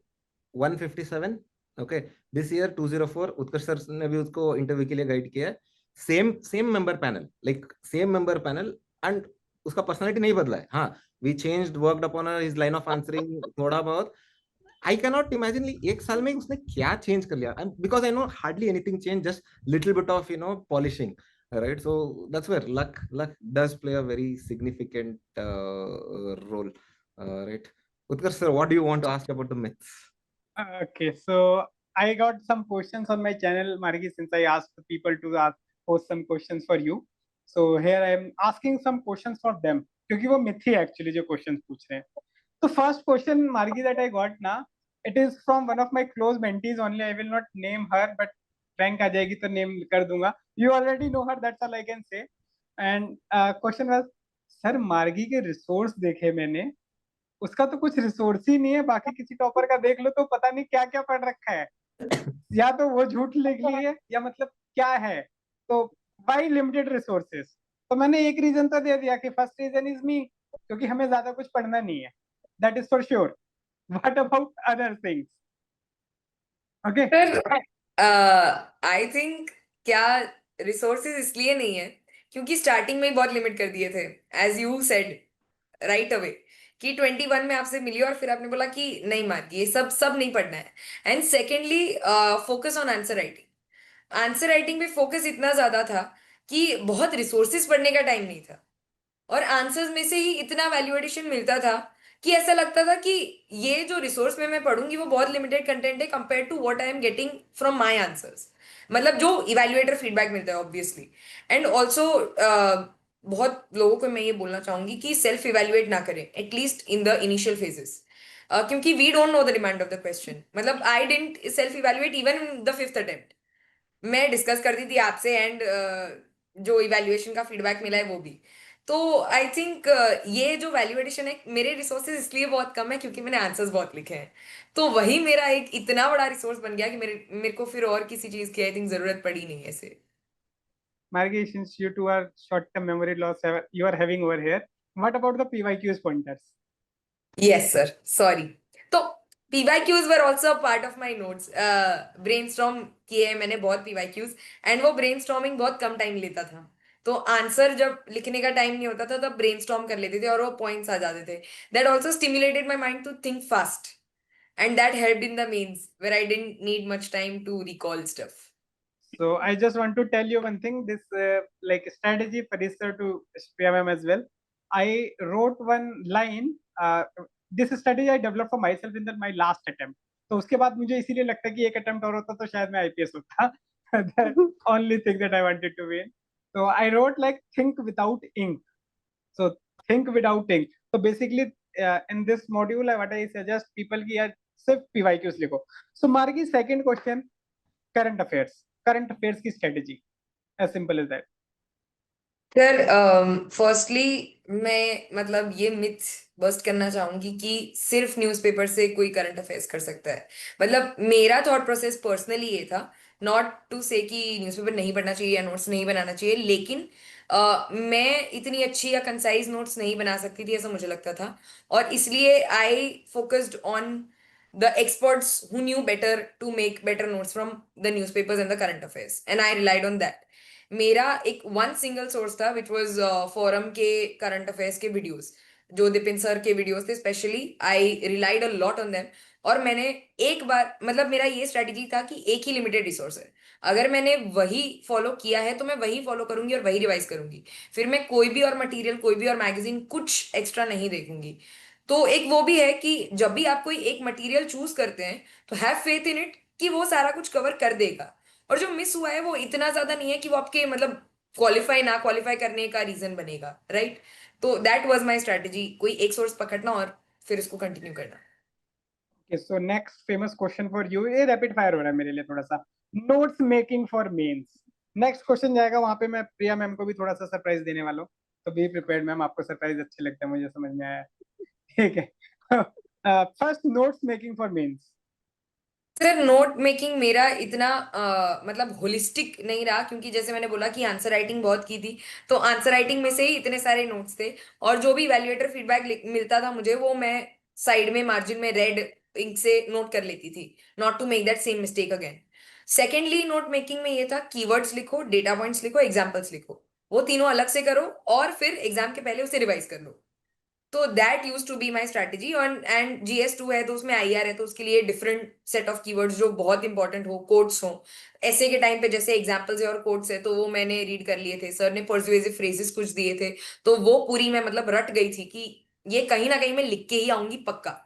157, okay, this year 204. Utkarsh sir ने भी उसको interview के लिए guide किया है. Same member panel, same member panel, and उसका personality नहीं बदला है. हाँ, we changed, worked upon his line of answering थोड़ा बहुत. आई कैन नॉट इमेजिन एक साल में उसने क्या चेंज कर लिया, because I know hardly anything change, just little bit of polishing, right? So that's where luck does play a very significant role, right? Utkarsh sir, what do you want to ask about the myths? Okay, so I got some questions on my channel, Margi, since I asked the people to post some questions for you. So here I am asking some questions for them, क्योंकि वो myth ही actually जो questions पूछ रहे हैं. So first question, Margi, that I got ना, It is from one of my close mentees only. I will not name her, but rank आ जाएगी तो name कर दूंगा. You already know her. That's all I can say. And question was, sir मार्गी के resource देखे मैंने, उसका तो कुछ रिसोर्स ही नहीं है. बाकी किसी टॉपर का देख लो तो पता नहीं क्या क्या पढ़ रखा है. या तो वो झूठ लिख ली है या मतलब क्या है. तो वाई लिमिटेड रिसोर्सेस. तो मैंने एक रीजन तो दे दिया कि फर्स्ट रीजन इज मी, क्योंकि हमें ज्यादा कुछ पढ़ना नहीं है. That is for sure. What about other things? Okay. Sir I think क्या रिसोर्सेज इसलिए नहीं है क्योंकि स्टार्टिंग में ही बहुत लिमिट कर दिए थे, as you said right away, कि 21 में आपसे मिली और फिर आपने बोला कि नहीं मार्गी ये सब सब नहीं पढ़ना है. And secondly focus on answer writing. Answer writing पे फोकस इतना ज्यादा था कि बहुत रिसोर्सेज पढ़ने का टाइम नहीं था, और आंसर्स में से ही इतना वैल्यू एडिशन मिलता था कि ऐसा लगता था कि ये जो रिसोर्स में मैं पढ़ूंगी वो बहुत लिमिटेड कंटेंट है compare to what I am getting from my answers. मतलब जो इवेल्युएटर फीडबैक मिलता है ऑब्वियसली. एंड ऑल्सो बहुत लोगों को मैं ये बोलना चाहूंगी कि सेल्फ इवेल्युएट ना करें at least in the initial phases, क्योंकि we don't know the demand of the question. मतलब I didn't self evaluate even in the 5th attempt. मैं डिस्कस करती थी आपसे एंड जो इवैल्यूएशन का फीडबैक मिला है वो भी. तो आई थिंक ये जो वैल्यू एडिशन है, मेरे रिसोर्सेज इसलिए बहुत कम है क्योंकि मैंने आंसर्स बहुत लिखे हैं. तो वही मेरा एक इतना बड़ा रिसोर्स बन गया कि मेरे को फिर और किसी चीज की आई थिंक जरूरत पड़ी नहीं ऐसे. Margi, since you two are short-term memory loss you are having over here, what about the PYQs pointers? Yes sir, sorry. तो PYQs were also part of my notes. Brainstorm किए हैं मैंने बहुत PYQs, and वो brainstorming बहुत कम time लेता था. तो आंसर जब लिखने का टाइम नहीं होता था तब ब्रेनस्टॉर्म कर लेते थे और वो पॉइंट्स आ जाते थे. That also stimulated my mind to think fast, and that helped in the mains where I didn't need much time to recall stuff. So I just want to tell you one thing. This like strategy for research to SPMM as well. I wrote one line. This strategy I developed for myself in my last attempt. तो उसके बाद मुझे इसीलिए लगता है कि एक attempt और होता तो शायद मैं IPS होता. The only thing that I wanted to win. So I wrote like think without ink. So think without ink. So basically in this module what I suggest people कि यार सिर्फ PYQs लिखो. So Margi, second question, current affairs की strategy, as simple as that. Sir firstly मैं मतलब ये myth bust करना चाहूंगी कि सिर्फ न्यूज़पेपर से कोई करंट अफेयर्स कर सकता है. मतलब मेरा थॉट प्रोसेस पर्सनली ये था, नॉट टू से कि न्यूज़पेपर नहीं पढ़ना चाहिए या नोट्स नहीं बनाना चाहिए, लेकिन मैं इतनी अच्छी या कंसाइज नोट्स नहीं बना सकती थी ऐसा मुझे लगता था. और इसलिए I focused on the experts who knew better to make better notes from the newspapers and the current affairs, and I relied on that. मेरा एक वन सिंगल सोर्स था विच वॉज फोरम के करंट अफेयर्स के videos, जो Dipin sir के videos थे specially. I relied a lot on them. और मैंने एक बार मतलब मेरा ये स्ट्रेटेजी था कि एक ही लिमिटेड रिसोर्स है, अगर मैंने वही फॉलो किया है तो मैं वही फॉलो करूंगी और वही रिवाइज करूंगी. फिर मैं कोई भी और मटेरियल, कोई भी और मैगजीन कुछ एक्स्ट्रा नहीं देखूंगी. तो एक वो भी है कि जब भी आप कोई एक मटेरियल चूज करते हैं तो हैव फेथ इन इट कि वो सारा कुछ कवर कर देगा. और जो मिस हुआ है वो इतना ज्यादा नहीं है कि वो आपके मतलब क्वालिफाई ना क्वालिफाई करने का रीजन बनेगा, राइट. तो दैट वाज माय स्ट्रेटजी, कोई एक सोर्स पकड़ना और फिर उसको कंटिन्यू करना. Okay, so next famous question for you, ये रैपिड फायर हो रहा है मेरे लिए थोड़ा सा. Notes making for mains. Next question जाएगा वहां पे मैं प्रिया मैम को भी थोड़ा सा सरप्राइज देने वाला हूँ, तो बी प्रिपेयर्ड मैम. आपको सरप्राइज अच्छे लगते हैं मुझे समझ में आया. ठीक है. First, notes making for mains. Sir note making मेरा इतना मतलब होलिस्टिक नहीं रहा, क्योंकि जैसे मैंने बोला कि आंसर राइटिंग बहुत की थी, तो आंसर राइटिंग में से ही इतने सारे नोट्स थे. और जो भी इवैल्यूएटर फीडबैक मिलता था मुझे वो मैं साइड में मार्जिन में रेड इंक से नोट कर लेती थी, not to make that same mistake again. Secondly note making में ये था कीवर्ड्स लिखो, डेटा पॉइंट्स लिखो, एग्जाम्पल्स लिखो, वो तीनों अलग से करो और फिर एग्जाम के पहले उसे रिवाइज कर लो. तो that use to be my strategy. And GS2 है तो उसमें IR है, तो उसके लिए डिफरेंट सेट ऑफ कीवर्ड्स जो बहुत इंपॉर्टेंट हो, कोट्स हो. ऐसे के टाइम पे जैसे एग्जाम्पल्स है और कोट्स है तो वो मैंने रीड कर लिए थे. सर ने पर्सुएसिव फ्रेजेस कुछ दिए थे तो वो पूरी मैं मतलब रट गई थी कि ये कहीं ना कहीं मैं लिख के ही आऊंगी पक्का.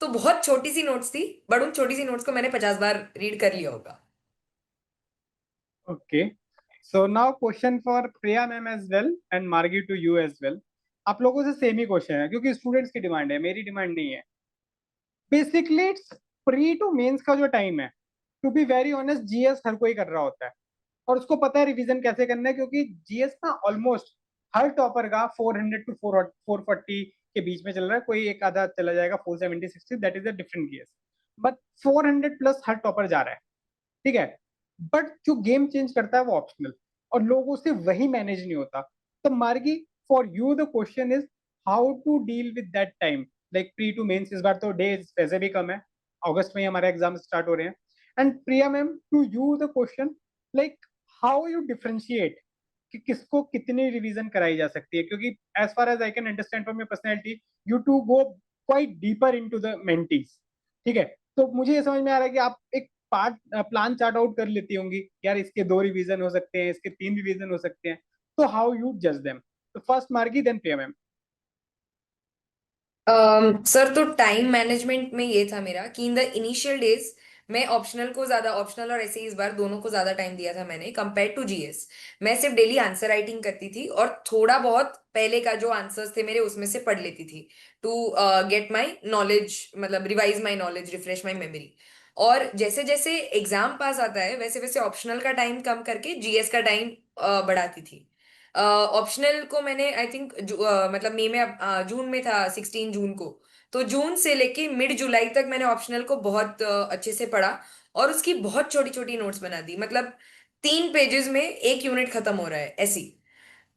तो बहुत छोटी सी नोट्स थी, बट उन छोटी सी नोट्स को मैंने 50 बार रीड कर लिया होगा. Okay, so now question for Priya ma'am as well and Margi to you as well. आप लोगों से सेम ही क्वेश्चन है क्योंकि स्टूडेंट्स की डिमांड है, मेरी डिमांड नहीं है. Basically it's pre to mains का जो टाइम है, to be very honest, GS हर कोई कर रहा होता है और उसको पता है रिवीजन कैसे करना है, क्योंकि जीएस ना ऑलमोस्ट हर टॉपर का 400 टू 440 के बीच में चल रहा है, कोई एक आधा चला जाएगा 470 60, that is a different case, but 400 plus her topper जा रहा है, ठीक है। बट जो गेम चेंज करता है वो ऑप्शनल, और लोगों से वही मैनेज नहीं होता। तो Margi, for you the question is how to deal with that time, like pre to mains, इस बार तो डेज वैसे भी कम है, अगस्त में ही हमारे एग्जाम स्टार्ट हो रहे हैं। And Priya ma'am, to you the question, like how you differentiate कि किसको कितनी रिवीजन कराई जा सकती है, क्योंकि as far as I can understand from your personality, you to go quite deeper into the mentees, ठीक है। तो मुझे ये समझ में आ रहा है कि आप एक पार्ट प्लान चार्ट आउट कर लेती होंगी, यार इसके 2 रिवीजन हो सकते हैं, इसके 3 रिवीजन हो सकते हैं, तो हाउ यू जज देम? तो फर्स्ट मार्गी, देन प्रिया मैम। सर तो टाइम मैनेजमेंट में ये था मेरा कि इन द इनिशियल डेज मैं ऑप्शनल को ज्यादा, ऑप्शनल और ऐसे इस बार दोनों को ज्यादा टाइम दिया था मैंने कंपेयर टू जीएस। मैं सिर्फ डेली आंसर राइटिंग करती थी और थोड़ा बहुत पहले का जो आंसर्स थे मेरे उसमें से पढ़ लेती थी टू गेट माई नॉलेज, मतलब revise my knowledge, refresh my memory. और जैसे जैसे एग्जाम पास आता है वैसे वैसे ऑप्शनल का टाइम कम करके जीएस का टाइम बढ़ाती थी। ऑप्शनल को मैंने आई थिंक मतलब मई में जून में था, 16 जून को। तो जून से लेके मिड जुलाई तक मैंने ऑप्शनल को बहुत अच्छे से पढ़ा और उसकी बहुत छोटी छोटी नोट्स बना दी, मतलब 3 पेजेस में एक यूनिट खत्म हो रहा है ऐसी।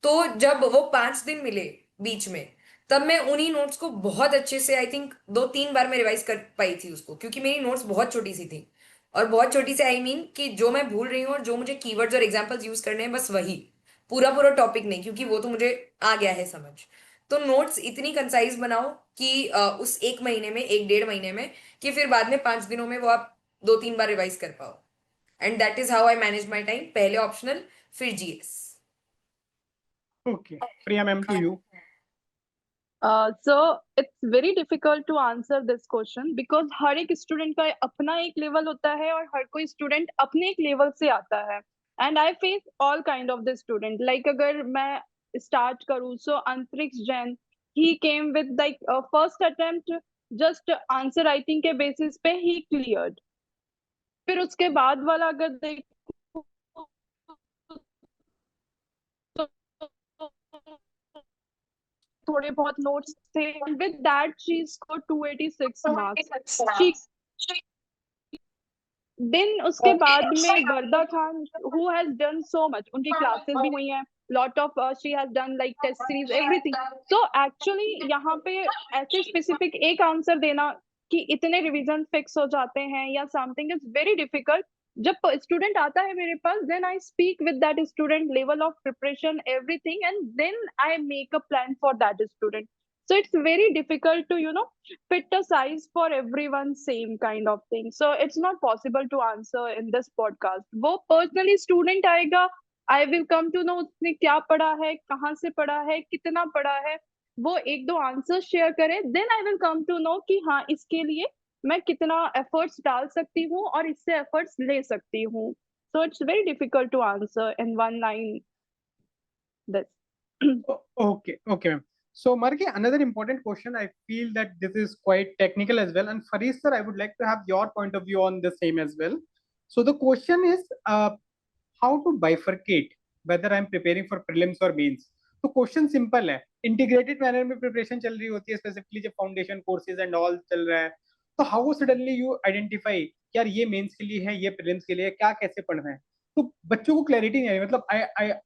तो जब वो 5 दिन मिले बीच में, तब मैं उन्हीं नोट्स को बहुत अच्छे से आई थिंक 2-3 बार मैं रिवाइज कर पाई थी उसको, क्योंकि मेरी नोट्स बहुत छोटी सी थी। और बहुत छोटी सी आई मीन कि जो मैं भूल रही हूँ और जो मुझे कीवर्ड्स और एग्जांपल्स यूज करने हैं बस वही, पूरा पूरा टॉपिक नहीं, क्योंकि वो तो मुझे आ गया है समझ। तो नोट्स इतनी कंसाइज बनाओ कि उस 1 महीने में, 1-1.5 महीने में, कि फिर बाद में 5 दिनों में वो आप 2-3 बार रिवाइज कर पाओ। And that is how I manage my time, पहले ऑप्शनल फिर GS. Okay, Priya ma'am, to you. So it's very difficult to answer this question because हर एक स्टूडेंट का अपना एक लेवल होता है और हर कोई स्टूडेंट अपने एक लेवल से आता है। And I face all kind of the student, like अगर मैं स्टार्ट करूँ, so Antariksh Jain, he came with like first attempt, just answer writing के बेसिस पे ही क्लियर्ड। फिर उसके बाद वाला अगर देखो तो थोड़े बहुत नोट्स थे, with that she score 286 marks. She then उसके बाद में Varda Khan, who has done so much, उनकी क्लासेस भी हुई हैं, lot of she has done like test series everything. So actually यहाँ पे ऐसे स्पेसिफिक एक आंसर देना कि इतने रिवीजन फिक्स हो जाते हैं या समथिंग इज वेरी डिफिकल्ट। जब स्टूडेंट आता है मेरे पास, then I speak with that student, level of preparation everything, and then I make a plan for that student. So it's very difficult to fit a size for everyone same kind of thing, so it's not possible to answer in this podcast. वो personally student आएगा, I will come to know उसने क्या पढ़ा है, कहाँ से पढ़ा है, कितना पढ़ा है, वो 1-2 आंसर शेयर करे, then I will come to know कि हाँ इसके लिए मैं कितना एफर्ट्स डाल सकती हूँ और इससे एफर्ट्स ले सकती हूँ। So it's very difficult to answer in one line this. Okay, okay, ma'am. So, Margi, another important question. I feel that this is quite technical as well. And Faris sir, I would like to have your point of view on the same as well. So, the question is how to bifurcate whether I'm preparing for prelims or mains. तो question simple है, integrated manner में preparation चल रही होती है, specifically जब foundation courses and all चल रहा है, तो हाउ सडनली यू आइडेंटिफाई यार ये मेंस के लिए है, ये प्रीलिम्स के लिए है, क्या कैसे पढ़ना है? तो बच्चों को क्लैरिटी नहीं आई। मतलब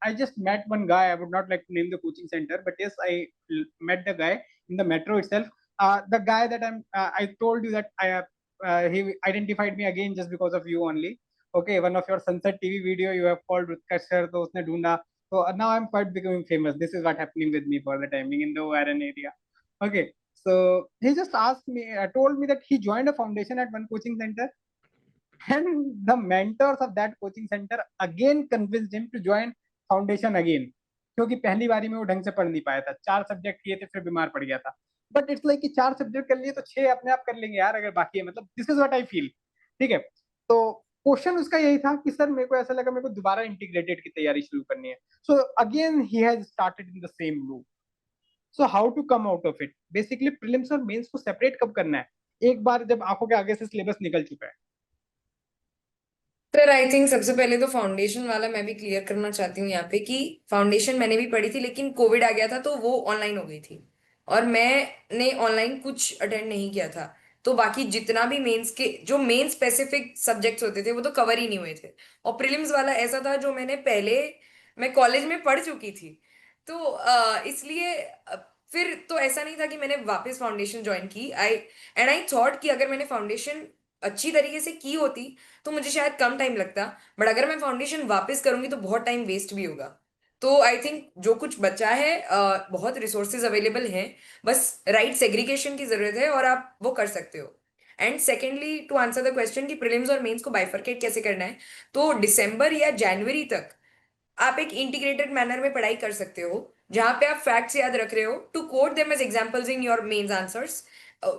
I just met one guy, I would not like to name the coaching centre, but yes I met the guy in the metro itself. The guy that I told you that he identified me again just because of you only. Okay, one of your Sunset TV video you have called Utkarsh sir, तो उसने ढूंढा, so now I'm quite becoming famous. This is what happening with me for the timing in the ORN area. Okay, so he just asked me, told me that he joined a foundation at one coaching center, and the mentors of that coaching center again convinced him to join foundation again, क्योंकि पहली बारी में वो ढंग से पढ़ नहीं पाया था, 4 सब्जेक्ट किए थे फिर बीमार पड़ गया था। बट इट्स लाइक कि 4 सब्जेक्ट कर लिए तो 6 अपने आप कर लेंगे यार, अगर बाकी है, मतलब this is what I feel. ठीक है, तो क्वेश्चन उसका यही था कि सर मेरे को ऐसा लगा मेरे को दोबारा इंटीग्रेटेड की तैयारी शुरू करनी है। So again he has started in the same loop. So how to come out of it? Basically prelims और मेंस को सेपरेट कब करना है? एक बार जब आंखों के आगे से सिलेबस निकल चुका है? सर आई थिंक सबसे पहले तो फाउंडेशन वाला मैं भी क्लियर करना चाहती हूँ यहाँ पे कि फाउंडेशन मैंने भी पढ़ी थी, लेकिन कोविड आ गया था तो वो ऑनलाइन हो गई थी और मैंने ऑनलाइन कुछ अटेंड नहीं किया था। तो बाकी जितना भी मेंस के जो मेन स्पेसिफिक सब्जेक्ट्स होते थे वो तो कवर ही नहीं हुए थे। और प्रीलिम्स वाला ऐसा था जो मैंने पहले मैं कॉलेज में पढ़ चुकी थी। तो इसलिए फिर तो ऐसा नहीं था कि मैंने वापस फाउंडेशन ज्वाइन की। आई थॉट कि अगर मैंने फाउंडेशन अच्छी तरीके से की होती तो मुझे शायद कम टाइम लगता, बट अगर मैं फाउंडेशन वापस करूंगी तो बहुत टाइम वेस्ट भी होगा। तो आई थिंक जो कुछ बचा है बहुत रिसोर्सेज अवेलेबल हैं, बस राइट सेग्रीगेशन की जरूरत है और आप वो कर सकते हो। And secondly to answer the question कि प्रीलिम्स और मेंस को बाइफरकेट कैसे करना है, तो दिसंबर या जनवरी तक आप एक इंटीग्रेटेड मैनर में पढ़ाई कर सकते हो जहां पे आप फैक्ट्स याद रख रहे हो to quote them as examples in your mains answers.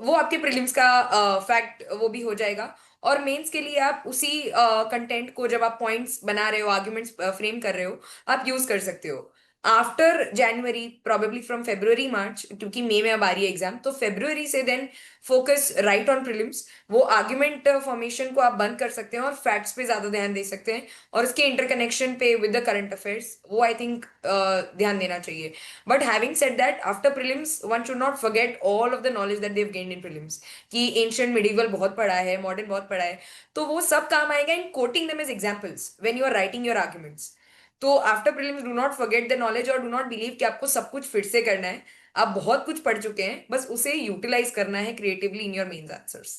वो आपके प्रीलिम्स का फैक्ट वो भी हो जाएगा। और मेंस के लिए आप उसी कंटेंट को जब आप पॉइंट्स बना रहे हो, आर्ग्यूमेंट्स फ्रेम कर रहे हो, आप यूज कर सकते हो। After January probably from February March, क्योंकि मई में अब आ रही है एग्जाम, तो फेब्रुवरी से then focus right on prelims. वो आर्ग्यूमेंट फॉर्मेशन को आप बंद कर सकते हैं और फैक्ट्स पे ज्यादा ध्यान दे सकते हैं और उसके इंटरकनेक्शन पे विद द करंट अफेयर्स वो आई थिंक ध्यान देना चाहिए। But having said that after prelims one should not forget all of the knowledge that they gained in prelims. कि एंशियंट मिडिवल बहुत पढ़ा है, मॉडर्न बहुत पढ़ा है, तो वो सब काम आएगा in quoting them as examples when you are writing your arguments. तो after prelims do not forget the knowledge और डू नॉट बिलीव कि आपको सब कुछ फिर से करना है। आप बहुत कुछ पढ़ चुके हैं, बस उसे यूटिलाइज करना है creatively in your mains answers.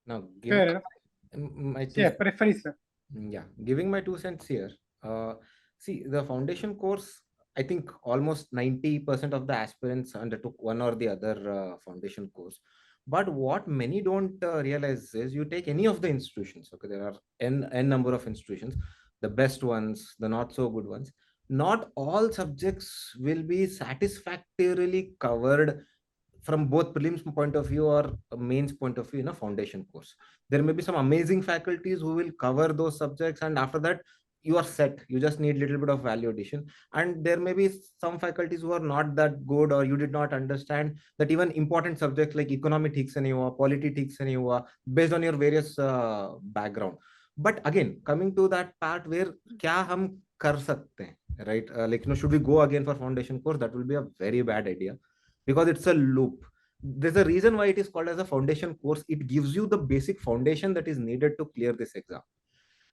Now, fair है। my two Yeah, preference sir. yeah, giving my 2 cents here. See, the foundation course, I think almost 90% of the aspirants undertook one or the other foundation course. But what many don't realize is you take any of the institutions, okay, there are n number of institutions, the best ones, the not so good ones. Not all subjects will be satisfactorily covered from both prelims point of view or mains point of view in a foundation course. There may be some amazing faculties who will cover those subjects, and after that you are set, you just need little bit of value addition. And there may be some faculties who are not that good, or you did not understand that even important subjects like economy theeks nahi hua, polity theeks nahi hua, based on your various background. But again, coming to that part where kya hum kar sakte hain, right? Like, should we go again for foundation course? That will be a very bad idea, because it's a loop. There's a reason why it is called as a foundation course. It gives you the basic foundation that is needed to clear this exam.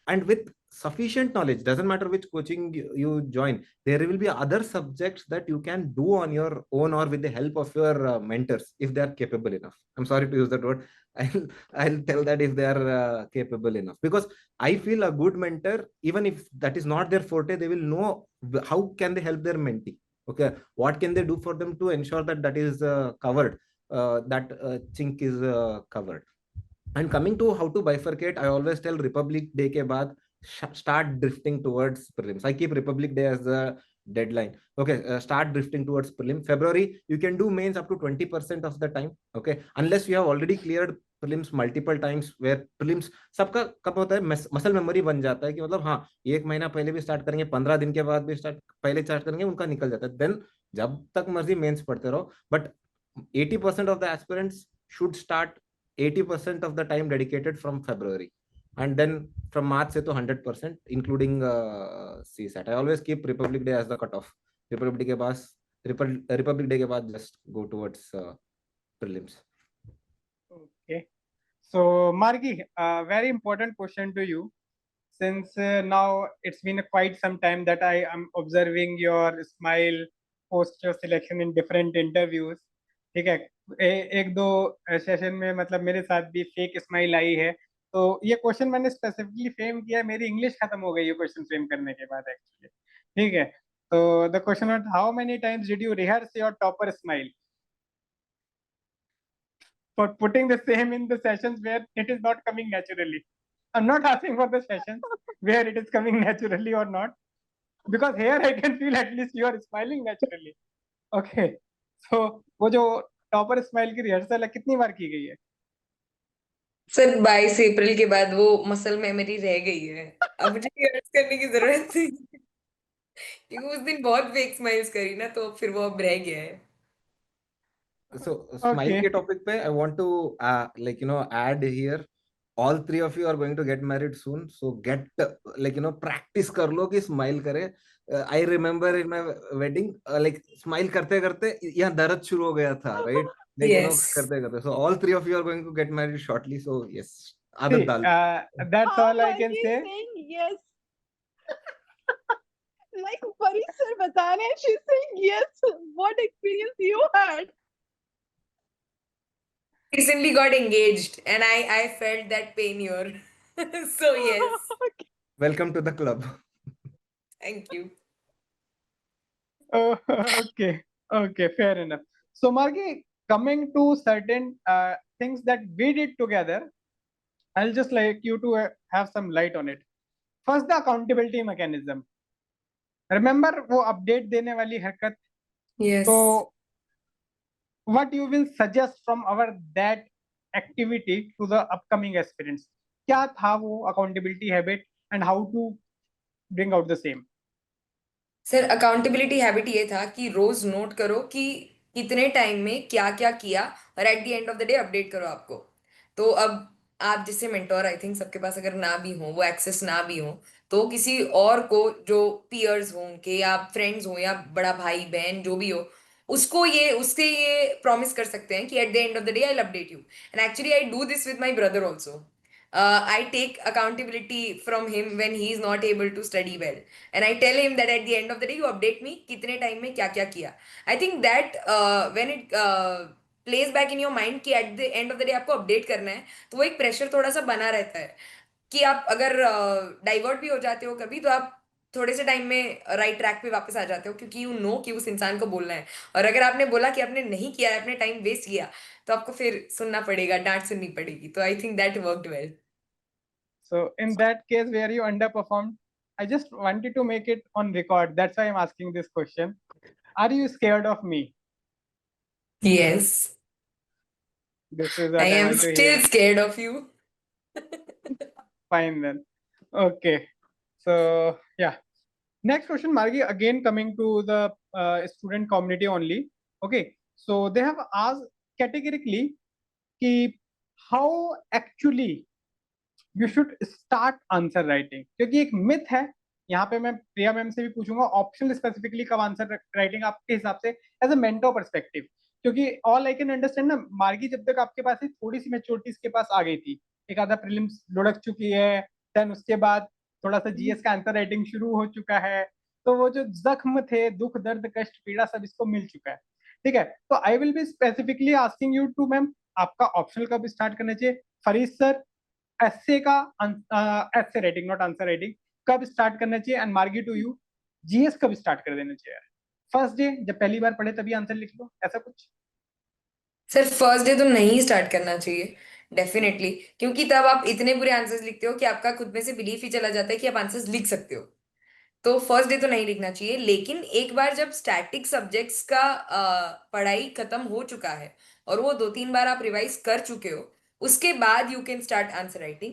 And with sufficient knowledge, doesn't matter which coaching you join, there will be other subjects that you can do on your own or with the help of your mentors if they are capable enough. I'm sorry to use that word. I'll tell that if they are capable enough, because I feel a good mentor, even if that is not their forte, they will know how can they help their mentee. Okay, what can they do for them to ensure that that is covered, that chink is covered. And coming to how to bifurcate, I always tell Republic Day ke baad start drifting towards prelims. I keep Republic Day as the deadline. Okay, start drifting towards prelim. February, you can do mains up to 20% of the time. Okay, unless you have already cleared prelims multiple times, where prelims सबका कब होता है, muscle memory बन जाता है कि मतलब हाँ, एक महीना पहले भी स्टार्ट करेंगे, 15 दिन के बाद भी पहले स्टार्ट करेंगे, उनका निकल जाता है। देन जब तक मर्जी मेंस पढ़ते रहो, but 80% of the aspirants should start 80% of the time dedicated from February, and then from March to 100%, including CSAT. I always keep Republic Day as the cutoff. Republic Day के बाद just go towards prelims. Okay, so Margi, a very important question to you, since now it's been quite some time that I am observing your smile post your selection in different interviews. ठीक है, एक दो session में मतलब मेरे साथ भी fake smile आई है, तो ये क्वेश्चन मैंने स्पेसिफिकली फ्रेम किया, मेरी इंग्लिश खत्म हो गई ये क्वेश्चन फ्रेम करने के बाद एक्चुअली। ठीक है, तो the question was how many times did you rehearse your topper smile for putting the same in the sessions where it is not coming naturally? I'm not asking for the sessions where it is coming naturally or not, because here I can feel at least you are smiling naturally. Okay, so वो जो topper smile की rehearsal है कितनी बार की गई है? Sir 22 अप्रैल के बाद वो मसल मेमोरी रह गई है, अब मुझे रिहर्स करने की जरूरत नहीं, क्योंकि उस दिन बहुत फेक स्माइल्स करी ना, तो फिर वो अब रह गया है। So smile Okay. के topic पे I want to add here, all three of you are going to get married soon, so get practice कर लो कि smile करे. I remember in my wedding smile करते करते यहाँ दर्द शुरू हो गया था, right? Yes. करते करते, so all three of you are going to get married shortly, so yes, आदत See, डाल. that's How all I can Margie say. is saying yes. Like Farid sir बता रहे हैं, she's saying yes. What experience you had? Recently got engaged and I felt that pain here. So yes, Welcome to the club. thank you. Oh, okay, okay, fair enough. So, Margi, coming to certain things that we did together, I'll just like you to have some light on it. First, the accountability mechanism. Remember वो update देने वाली हरकत? Yes. So, what you will suggest from our that activity to the upcoming aspirants? क्या था वो accountability habit and how to bring out the same? Sir accountability habit ये था कि रोज नोट करो कि कितने टाइम में क्या क्या किया और eight the end of the day update करो आपको. तो अब आप जैसे मेंटोर आई थिंक सबके पास अगर ना भी हो वो एक्सेस ना भी हो तो किसी और को जो पीयर्स हो उनके या फ्रेंड्स हो या बड़ा भाई बहन जो भी हो उसको ये उससे ये प्रॉमिस कर सकते हैं कि eight the end of the day I will update you. And actually I do this with my brother also. I take accountability from him when he is not able to study well. And I tell him that at the end of the day, you update me, kitne time mein kya kya kiya. I think that when it plays back in your mind कि at the end of the day आपको update करना है, तो वो एक pressure थोड़ा सा बना रहता है कि आप अगर डाइवर्ट भी हो जाते हो कभी तो आप थोड़े से टाइम में राइट ट्रैक पे वापस आ जाते हो क्योंकि यू नो कि उस इंसान को बोलना है. और अगर आपने बोला कि आपने नहीं किया है, आपने टाइम वेस्ट किया, तो आपको फिर सुनना पड़ेगा, डांट सुननी पड़ेगी. तो I think that worked well. So in that case where you underperformed, I just wanted to make it on record. That's why I'm asking this question. Are you scared of me? Yes. This is I what I am want to still hear. scared of you. Fine then. Okay. So yeah. Next question, Margi, again coming to the student community only. Okay. So they have asked categorically कि how actually you should start answer writing, क्योंकि एक myth है यहाँ पे. मैं प्रिया ma'am से भी पूछूंगा ऑप्शनल स्पेसिफिकली कब आंसर राइटिंग आपके हिसाब से एज अ मेंटर पर्सपेक्टिव, क्योंकि ऑल आई कैन अंडरस्टैंड ना मार्गी जब तक आपके पास थोड़ी सी मेच्योरिटी इसके पास आ गई थी, एक आधा प्रीलिम्स लुढ़क चुकी है, देन उसके बाद थोड़ा सा जीएस का आंसर राइटिंग शुरू हो चुका है, तो वो जो जख्म थे, दुख दर्द कष्ट पीड़ा सब इसको मिल चुका है. ठीक है, तो I will be specifically asking you too ma'am, आपका ऑप्शनल कब स्टार्ट करना चाहिए? फरीद सर, एसए का essay writing not answer writing कब स्टार्ट करना चाहिए? And Margi to you, GS कब स्टार्ट कर देना चाहिए? फर्स्ट डे जब पहली बार पढ़े तभी आंसर लिख लो, ऐसा कुछ? सर फर्स्ट डे तो नहीं स्टार्ट करना चाहिए डेफिनेटली, क्योंकि तब आप इतने बुरे आंसर्स लिखते हो कि आपका खुद में से बिलीफ ही चला जाता है कि आप आंसर्स लिख सकते हो. तो फर्स्ट डे तो नहीं लिखना चाहिए. लेकिन एक बार जब स्टैटिक सब्जेक्ट्स का पढ़ाई खत्म हो चुका है और वो 2-3 बार आप रिवाइज कर चुके हो, उसके बाद you can start answer writing.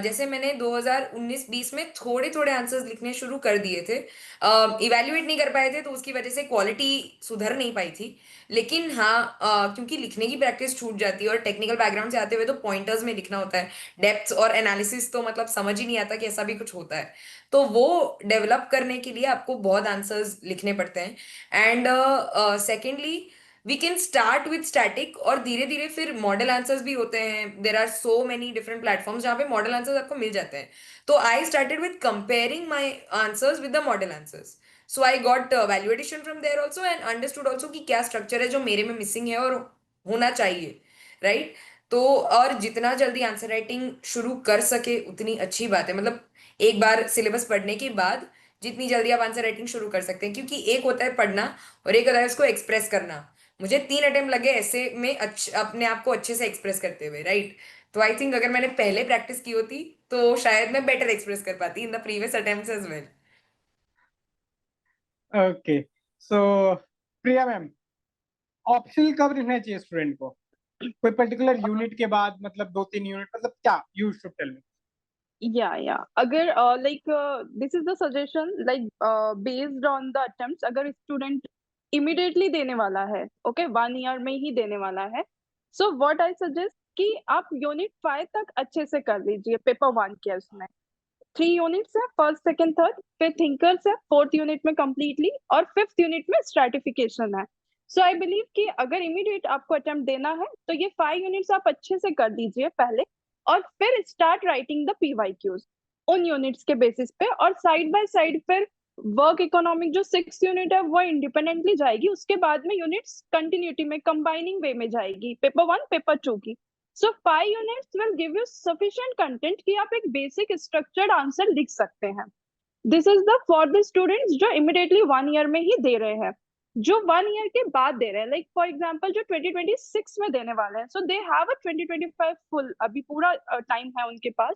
जैसे मैंने 2019-20 में थोड़े थोड़े आंसर्स लिखने शुरू कर दिए थे. इवेल्युएट नहीं कर पाए थे तो उसकी वजह से क्वालिटी सुधर नहीं पाई थी. लेकिन हाँ, क्योंकि लिखने की प्रैक्टिस छूट जाती है और टेक्निकल बैकग्राउंड से आते हुए तो पॉइंटर्स में लिखना होता है. डेप्थ और एनालिसिस तो मतलब समझ ही नहीं आता कि ऐसा भी कुछ होता है. तो वो डेवलप करने के लिए आपको बहुत आंसर्स लिखने पड़ते हैं. And secondly we can start with static और धीरे धीरे फिर मॉडल आंसर्स भी होते हैं. There are so many different platforms जहाँ पे मॉडल आंसर्स आपको मिल जाते हैं. तो I started with comparing my answers with the model answers. So I got value addition from there also and understood also कि क्या स्ट्रक्चर है जो मेरे में मिसिंग है और होना चाहिए, राइट? तो और जितना जल्दी आंसर राइटिंग शुरू कर सके उतनी अच्छी बात है. मतलब एक बार सिलेबस पढ़ने के बाद जितनी जल्दी आप आंसर राइटिंग शुरू कर सकते हैं, क्योंकि एक होता है पढ़ना और एक होता है उसको एक्सप्रेस करना. मुझे 3 अटेम्प्ट लगे ऐसे में अपने आप को अच्छे से एक्सप्रेस करते हुए, राइट? तो आई थिंक अगर मैंने पहले प्रैक्टिस की होती तो शायद मैं बेटर एक्सप्रेस कर पाती in the previous attempts as well. Okay. So Priya ma'am, optional कब लिखना चाहिए स्टूडेंट को? कोई पर्टिकुलर यूनिट के बाद, मतलब 2-3 यूनिट, मतलब क्या? You should tell me. Yeah. अगर like this is the suggestion, like based on the attempts. अगर student इमिडिएटली देने वाला है, ओके 1 ईयर में ही देने वाला है। सो व्हाट आई सजेस्ट कि आप यूनिट 5 तक अच्छे से कर लीजिए पेपर 1 के। उसमें 3 यूनिट्स है, फर्स्ट सेकंड थर्ड, फिर थिंकर्स है फोर्थ यूनिट में कंप्लीटली, और फिफ्थ यूनिट में स्ट्रेटिफिकेशन है। सो आई बिलीव कि अगर इमीडिएट आपको अटेम्प्ट देना है तो ये 5 यूनिट्स आप अच्छे से कर दीजिए पहले, और फिर स्टार्ट राइटिंग द PYQs उन यूनिट्स के बेसिस पे, और साइड बाय साइड फिर वर्क इकोनॉमिक जो 6 यूनिट है वो इंडिपेंडेंटली जाएगी, उसके बाद में यूनिट्स कंटिन्यूटी में कंबाइनिंग वे में जाएगी पेपर 1 पेपर 2 की। So 5 units will give you sufficient content कि आप एक basic structured answer लिख सकते हैं। This is the for the students जो immediately 1 year में ही दे रहे हैं, जो 1 year के बाद दे रहे हैं, like for example जो 2026 में देने वाले हैं, so they have a 2025 full, अभी पूरा time है उनके पास।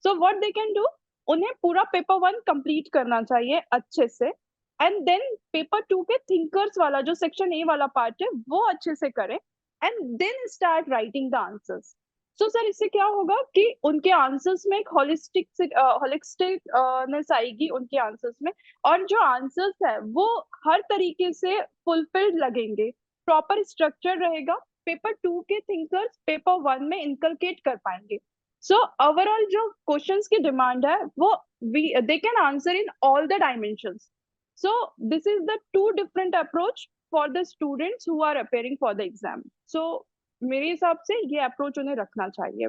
So what they can do, उन्हें पूरा पेपर 1 complete करना चाहिए अच्छे से, and then पेपर 2 के thinkers वाला जो सेक्शन A वाला पार्ट है वो अच्छे से करें, and then start writing the answers. So sir इससे क्या होगा कि उनके आंसर्स में एक होलिस्टिकनेस आएगी उनके आंसर्स में, और जो आंसर्स है वो हर तरीके से फुलफिल्ड लगेंगे, प्रॉपर स्ट्रक्चर रहेगा, पेपर 2 के थिंकर्स पेपर 1 में इनकलकेट कर पाएंगे। सो ओवरऑल जो क्वेश्चंस की डिमांड है वो they can answer in all the dimensions. So this is the two different approach for the students who are appearing for the exam. So मेरे हिसाब से ये अप्रोच उन्हें रखना चाहिए।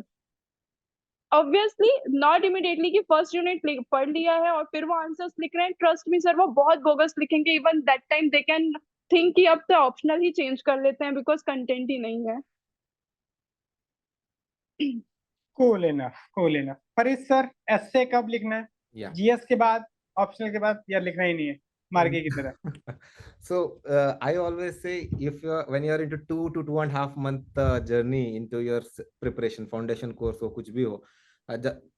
ऑब्वियसली नॉट इमीडिएटली कि फर्स्ट यूनिट पढ़ लिया है और फिर वो आंसर्स लिख रहे हैं, ट्रस्ट मी सर वो बहुत बोगस लिखेंगे। Even that time they can think कि अब तो ऑप्शनल ही चेंज कर लेते हैं बिकॉज कंटेंट ही नहीं है। Cool enough. Farid sir essay कब लिखना है? Yeah. जीएस के बाद, ऑप्शनल के बाद, या लिखना ही नहीं है मार्गे की तरह? So I always say if when you are into 2 to 2.5 month journey into your preparation foundation course or kuch bhi ho,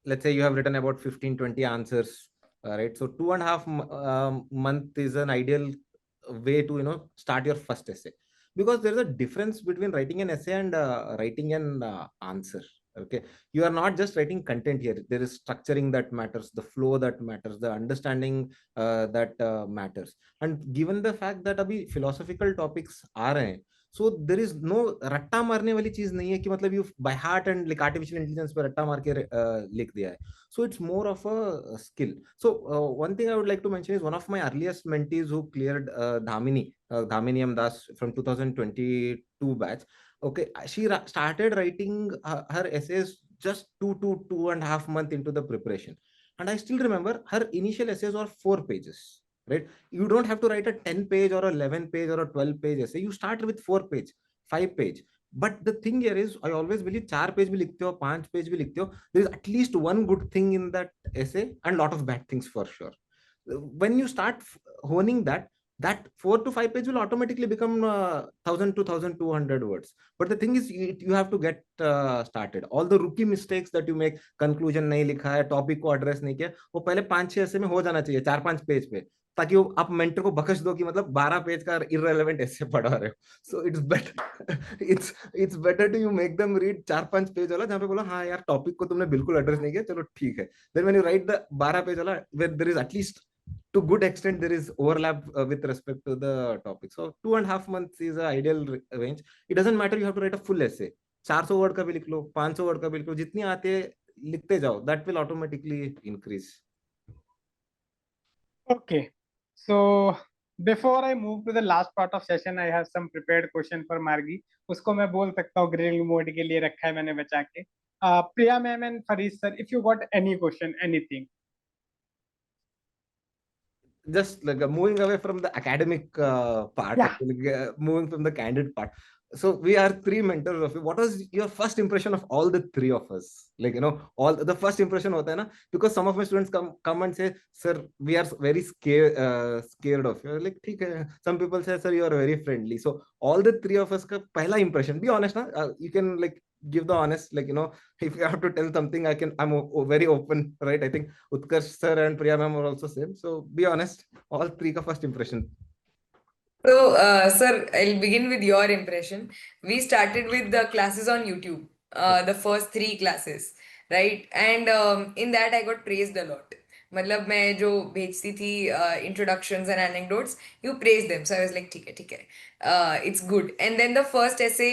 let's say you have written about 15-20 answers, right? So 2.5 month is an ideal way to start your first essay, because there is a difference between writing an essay and writing an answer. Okay, you are not just writing content here. There is structuring that matters, the flow that matters, the understanding that matters. And given the fact that abhi philosophical topics aa rahe hain, so there is no ratta marne wali cheez nahi hai ki matlab you by heart and like artificial intelligence pe ratta maar ke likh diya hai. So it's more of a skill. So one thing I would like to mention is one of my earliest mentees who cleared Dhamini M. Das from 2022 batch. Okay, she started writing her essays just 2.5 months into the preparation, and I still remember her initial essays were 4 pages, right? You don't have to write a 10 page or 11 page or a 12 page essay. You start with 4 page, 5 page. But the thing here is, I always believe 4 page bhi likhte ho, 5 page bhi likhte ho, there is at least one good thing in that essay and lot of bad things for sure. When you start honing that 4 to 5 page will automatically become 1000 to 1200 words. But the thing is, you have to get started. All the rookie mistakes that you make, conclusion नहीं लिखा है, topic को address नहीं किया, वो पहले 5-6 ऐसे में हो जाना चाहिए 4-5 पेज पे, ताकि वो आप मेंटर को बखश दो कि मतलब 12 पेज का irrelevant ऐसे पढ़ा रहे हो. So it's better it's better to you make them read 4-5 page वाला जहाँ पे बोला हाँ यार टॉपिक को तुमने बिल्कुल एड्रेस नहीं किया, चलो ठीक है. Then when you write the 12 page वाला where there is at least to good extent there is overlap with respect to the topic. So 2.5 months is an ideal range. It doesn't matter you have to write a full essay. 400 word का भी लिख लो, 500 word का भी लिख लो, जितनी आते लिखते जाओ. That will automatically increase. Okay, so before I move to the last part of session, I have some prepared question for Margi. उसको मैं बोल सकता हूँ ग्रिलिंग मोड के लिए रखा है मैंने बचा के. Priya ma'am and Farid sir, if you got any question, anything. Just like moving away from the academic part, Yeah. moving from the candid part. So we are 3 mentors of you. What was your first impression of all the 3 of us? Like, all the first impression hota hai na, because some of my students come and say, sir, we are very scared of you. Like, theek hai. Some people say, sir, you are very friendly. So all the 3 of us ka pehla impression, be honest na, you can like give the honest, like, if you have to tell something, I'm very open, right? I think Utkarsh sir and Priya ma'am are also same. So be honest, all 3 ka first impression. So, sir, I'll begin with your impression. We started with the classes on YouTube, the first 3 classes, right? And in that I got praised a lot मतलब मैं जो भेजती थी introductions and anecdotes, you praise them, so I was like ठीक है, it's good. And then the first essay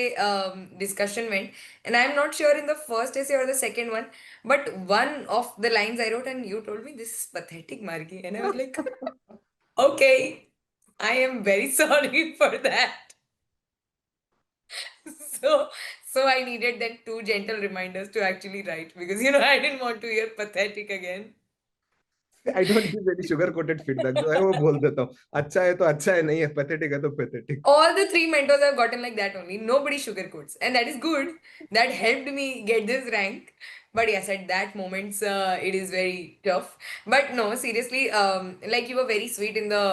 discussion went, and I am not sure in the first essay और the second one, but one of the lines I wrote and you told me this is pathetic, Margi, and I was like, okay, I am very sorry for that. so so I needed then 2 gentle reminders to actually write, because I didn't want to hear pathetic again. I don't give any sugar coated feedback, जो है वो बोल देता हूँ, अच्छा है तो अच्छा है, नहीं है pathetic है तो pathetic. All the 3 mentors I've gotten like that only. Nobody sugarcoats, and that is good. That helped me get this rank. But yes, at that moments, it is very tough. But no, seriously, like you were very sweet in the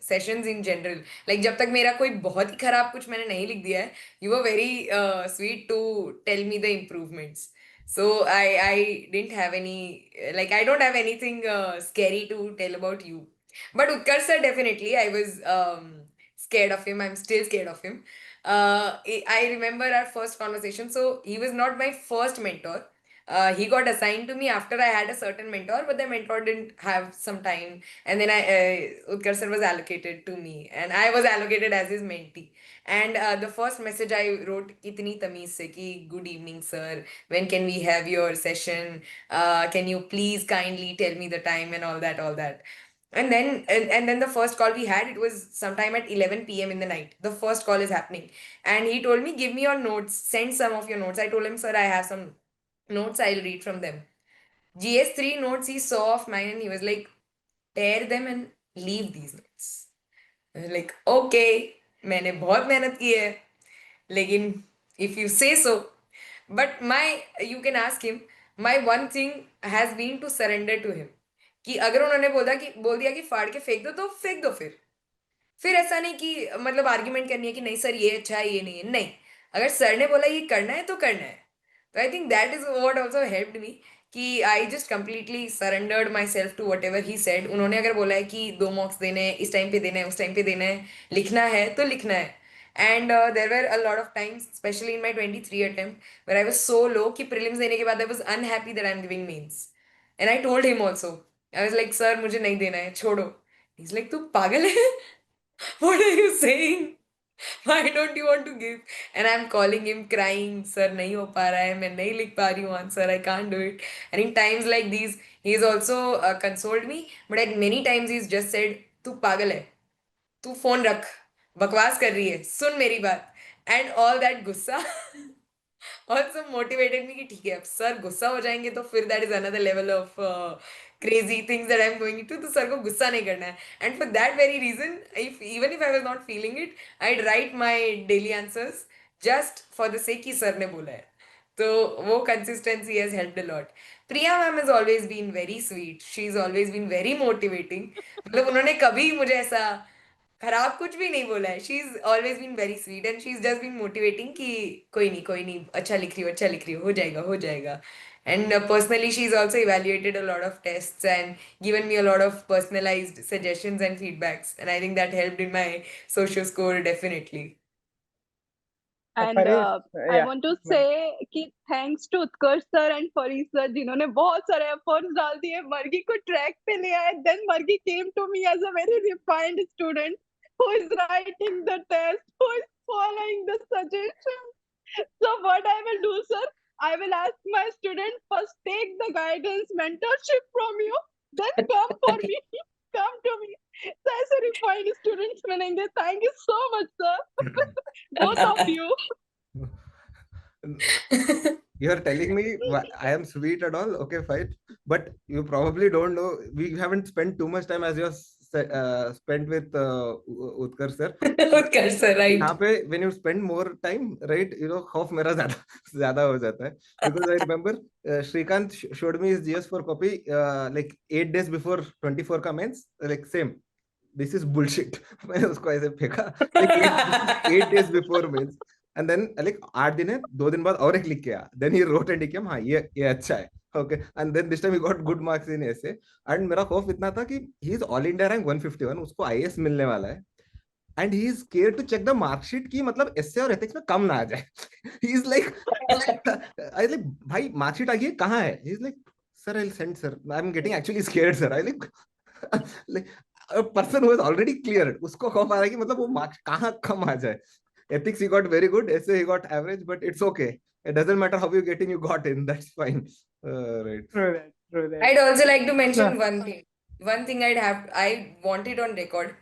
sessions in general. Like जब तक मेरा कोई बहुत ही खराब कुछ मैंने नहीं लिख दिया है, you were very sweet to tell me the improvements. So I didn't have any, like I don't have anything scary to tell about you. But Utkar sir, definitely, I was scared of him. I'm still scared of him. I remember our first conversation. So he was not my first mentor. He got assigned to me after I had a certain mentor, but the mentor didn't have some time. And then Utkar sir was allocated to me, and I was allocated as his mentee. And the first message I wrote, "Itni tameez se ki good evening, sir. When can we have your session? Can you please kindly tell me the time and all that, all that." And then the first call we had, it was sometime at 11 p.m. in the night. The first call is happening. And he told me, give me your notes, send some of your notes. I told him, sir, I have some notes, I'll read from them. GS3 notes he saw of mine and he was like, tear them and leave these notes. I was like, okay, मैंने बहुत मेहनत की है, लेकिन if you say so. But you can ask him, my one thing has been to surrender to him. कि अगर उन्होंने बोल दिया कि फाड़ के फेंक दो, तो फेंक दो फिर ऐसा नहीं कि मतलब आर्ग्यूमेंट करनी है कि नहीं सर ये अच्छा है ये नहीं है, नहीं, अगर सर ने बोला ये करना है तो करना है. तो I think that is what also helped me, कि I just completely surrendered myself to whatever he said. उन्होंने अगर बोला है कि 2 marks देने हैं, इस टाइम पे देना है, उस टाइम पे देना है, लिखना है तो लिखना है. And there were a lot of times, specially in my 23 attempt, where I was so low कि प्रीलिम्स देने के बाद I was unhappy that I am giving mains. And I told him also, I was like sir मुझे नहीं देना है, छोड़ो. He's like, तू पागल है? What are you saying? Why don't you want to give? And I'm calling him crying, sir नहीं हो पा रहा है, मैं नहीं लिख पा रही हूँ answer, I can't do it. And in times like these, he's also consoled me, but at many times he's just said, तू पागल है, तू फोन रख, बकवास कर रही है, सुन मेरी बात. And all that गुस्सा also motivated me कि ठीक है, अब सर गुस्सा हो जाएंगे तो फिर that is another level of crazy things that I'm going into, तो सर को गुस्सा नहीं करना है. And for that very reason, even if I was not feeling it, I'd write my daily answers just for the sake कि sir ने बोला है. तो वो consistency has helped a lot. Priya ma'am has always been very sweet. She's always been very motivating. मतलब उन्होंने कभी मुझे ऐसा खराब कुछ भी नहीं बोला है. She is always been very sweet and she is just been motivating कि कोई नहीं, अच्छा लिख रही हो, हो जाएगा. And personally, she's also evaluated a lot of tests and given me a lot of personalized suggestions and feedbacks. And I think that helped in my social score definitely. And I want to say कि thanks to Utkarsh sir and Farid sir, जिन्होंने बहुत सारे efforts डाल दिए, मर्गी को track पे ले आए. Then मर्गी came to me as a very refined student who is writing the test, who is following the suggestions. So what I will do, sir, I will ask my student first take the guidance mentorship from you, then come for me, come to me. So ऐसे refined students मिलेंगे. Thank you so much, sir. Both of you. You are telling me I am sweet and all, okay, fine, but you probably don't know, we haven't spent too much time as you spent with Utkarsh sir. Utkarsh sir, right? यहाँ पे when you spend more time, right, खौफ मेरा ज्यादा हो जाता है, because I remember Shrikant showed me his GS4 copy like 8 days before 24 का mains, like same, this is bullshit. मैंने उसको ऐसे फेंका like 8 days before mains. And then like 8 दिन है, 2 दिन बाद और एक लिख के आया. Then he wrote and he came, हाँ ये अच्छा है, okay. And then this time he got good marks in essay. And मेरा खौफ इतना था कि he is all India rank 151, उसको IAS मिलने वाला है. And he is scared to check the mark sheet कि मतलब essay और ethics में कम ना आ जाए. He is like, I like भाई mark sheet आ गई कहाँ है? He is like, sir, I'll send, sir. I'm getting actually scared, sir. I like a person who is already cleared, उसको कब आ रहा है कि मतलब वो मार्क्स कहाँ कम आ जाए. Ethics he got very good, essay he got average, but it's okay. It doesn't matter how you get in, you got in. That's fine. Right. True that. I'd also like to mention Sure. one thing. One thing I want it on record